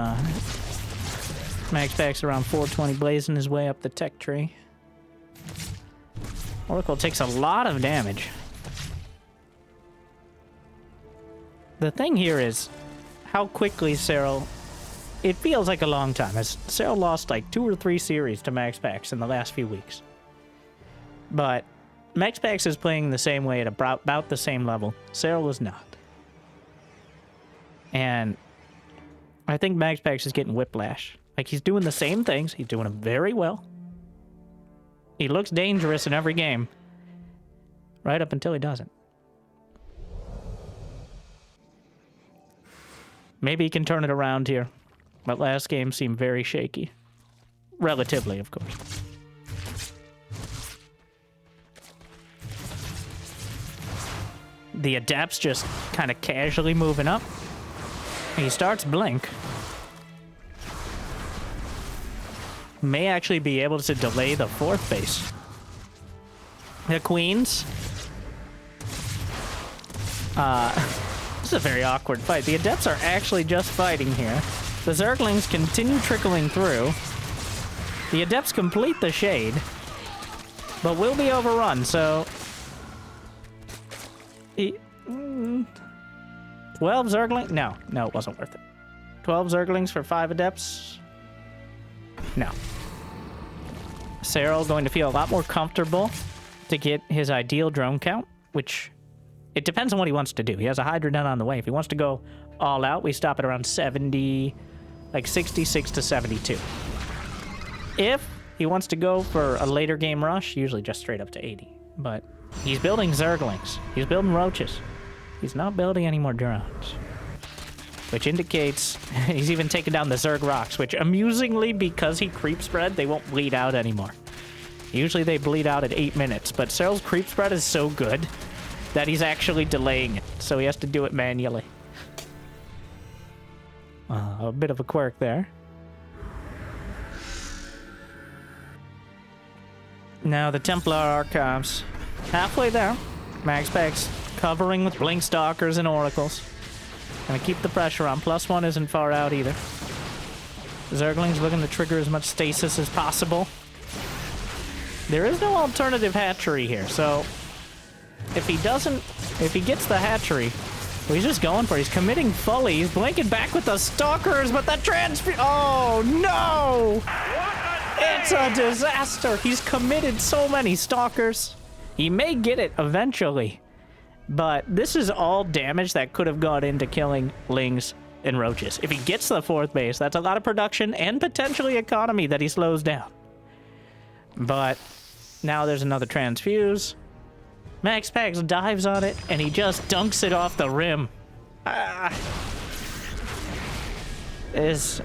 MaxPax around 420 blazing his way up the tech tree. Oracle takes a lot of damage. The thing here is how quickly Serral... It feels like a long time, as Serral lost like 2 or 3 series to MaxPax in the last few weeks. But MaxPax is playing the same way at about the same level. Serral is not. And I think MaxPax is getting whiplash. Like, he's doing the same things. He's doing them very well. He looks dangerous in every game. Right up until he doesn't. Maybe he can turn it around here. But last game seemed very shaky. Relatively, of course. The Adept's just kind of casually moving up. He starts Blink. May actually be able to delay the 4th base. The Queens. This is a very awkward fight. The Adepts are actually just fighting here. The Zerglings continue trickling through. The Adepts complete the shade, but will be overrun, so... 12 Zerglings? No, it wasn't worth it. 12 Zerglings for 5 Adepts? No. Serral going to feel a lot more comfortable to get his ideal drone count, which... It depends on what he wants to do. He has a Hydra Nun on the way. If he wants to go all out, we stop at around 70... Like 66 to 72. If he wants to go for a later game rush, usually just straight up to 80. But he's building Zerglings. He's building Roaches. He's not building any more drones. Which indicates he's even taken down the Zerg rocks, which amusingly, because he creep spread, they won't bleed out anymore. Usually they bleed out at 8 minutes, but Serral's creep spread is so good that he's actually delaying it, so he has to do it manually. A bit of a quirk there. Now the Templar Archives. Halfway there. MaxPax covering with Blink Stalkers and Oracles. Gonna keep the pressure on. +1 isn't far out either. Zergling's looking to trigger as much stasis as possible. There is no alternative hatchery here, so if he gets the hatchery, well, he's just going for it. He's committing fully. He's blinking back with the Stalkers, but the oh, no! It's a disaster. He's committed so many Stalkers. He may get it eventually, but this is all damage that could have gone into killing Lings and Roaches. If he gets to the 4th base, that's a lot of production and potentially economy that he slows down. But now there's another transfuse. MaxPax dives on it, and he just dunks it off the rim. It's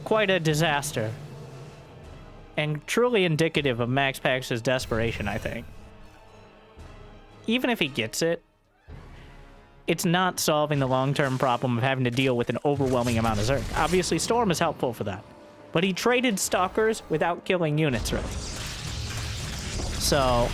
quite a disaster. And truly indicative of MaxPax's desperation, I think. Even if he gets it, it's not solving the long-term problem of having to deal with an overwhelming amount of Zerg. Obviously, Storm is helpful for that. But he traded Stalkers without killing units, really. So...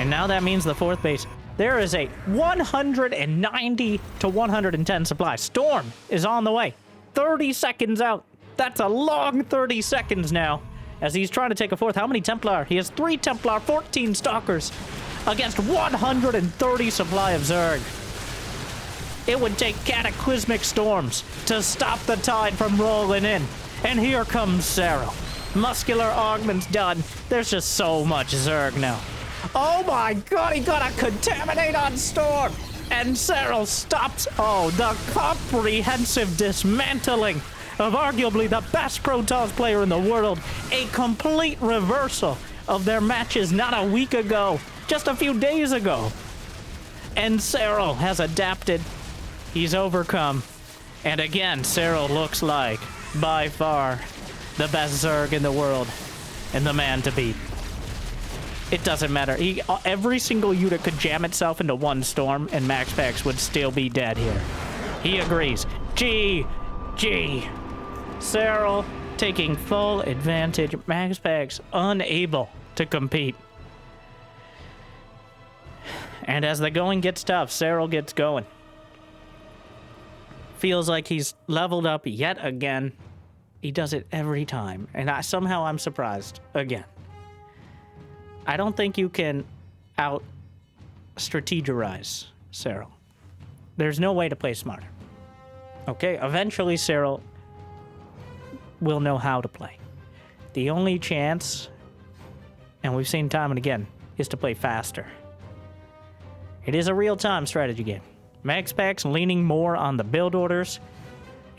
And now that means the 4th base. There is a 190 to 110 supply. Storm is on the way. 30 seconds out. That's a long 30 seconds now. As he's trying to take a fourth. How many Templar? He has 3 Templar, 14 Stalkers. Against 130 supply of Zerg. It would take cataclysmic storms to stop the tide from rolling in. And here comes Serral. Muscular augment's done. There's just so much Zerg now. Oh my god, he got a contaminate on Storm! And Serral stops, the comprehensive dismantling of arguably the best Protoss player in the world. A complete reversal of their matches not a week ago, just a few days ago. And Serral has adapted. He's overcome. And again, Serral looks like, by far, the best Zerg in the world and the man to beat. It doesn't matter. Every single unit could jam itself into one Storm, and MaxPax would still be dead here. He agrees. GG. Serral taking full advantage. MaxPax unable to compete. And as the going gets tough, Serral gets going. Feels like he's leveled up yet again. He does it every time. And somehow I'm surprised again. I don't think you can out-strategize Serral. There's no way to play smarter. Okay, eventually Serral will know how to play. The only chance, and we've seen time and again, is to play faster. It is a real-time strategy game. MaxPax leaning more on the build orders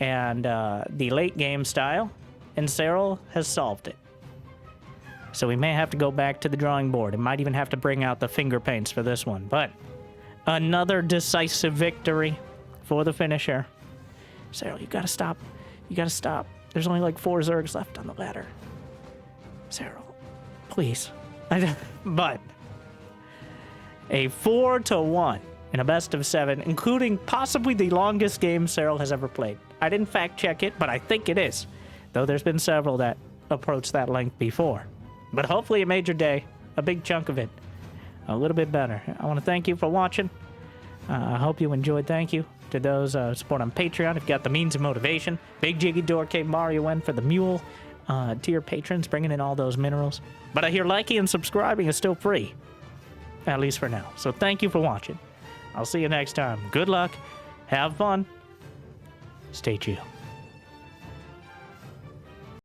and the late game style, and Serral has solved it. So we may have to go back to the drawing board. It might even have to bring out the finger paints for this one. But another decisive victory for the finisher. Serral, you gotta stop. You gotta stop. There's only like 4 Zergs left on the ladder. Serral, please. But a 4-1 in a best of 7, including possibly the longest game Serral has ever played. I didn't fact check it, but I think it is. Though there's been several that approached that length before. But hopefully it made your day, a big chunk of it, a little bit better. I want to thank you for watching. I hope you enjoyed. Thank you to those support on Patreon. If you got the means of motivation. Big Jiggy Door Cave Mario N for the mule tier patrons, bringing in all those minerals. But I hear liking and subscribing is still free, at least for now. So thank you for watching. I'll see you next time. Good luck. Have fun. Stay chill.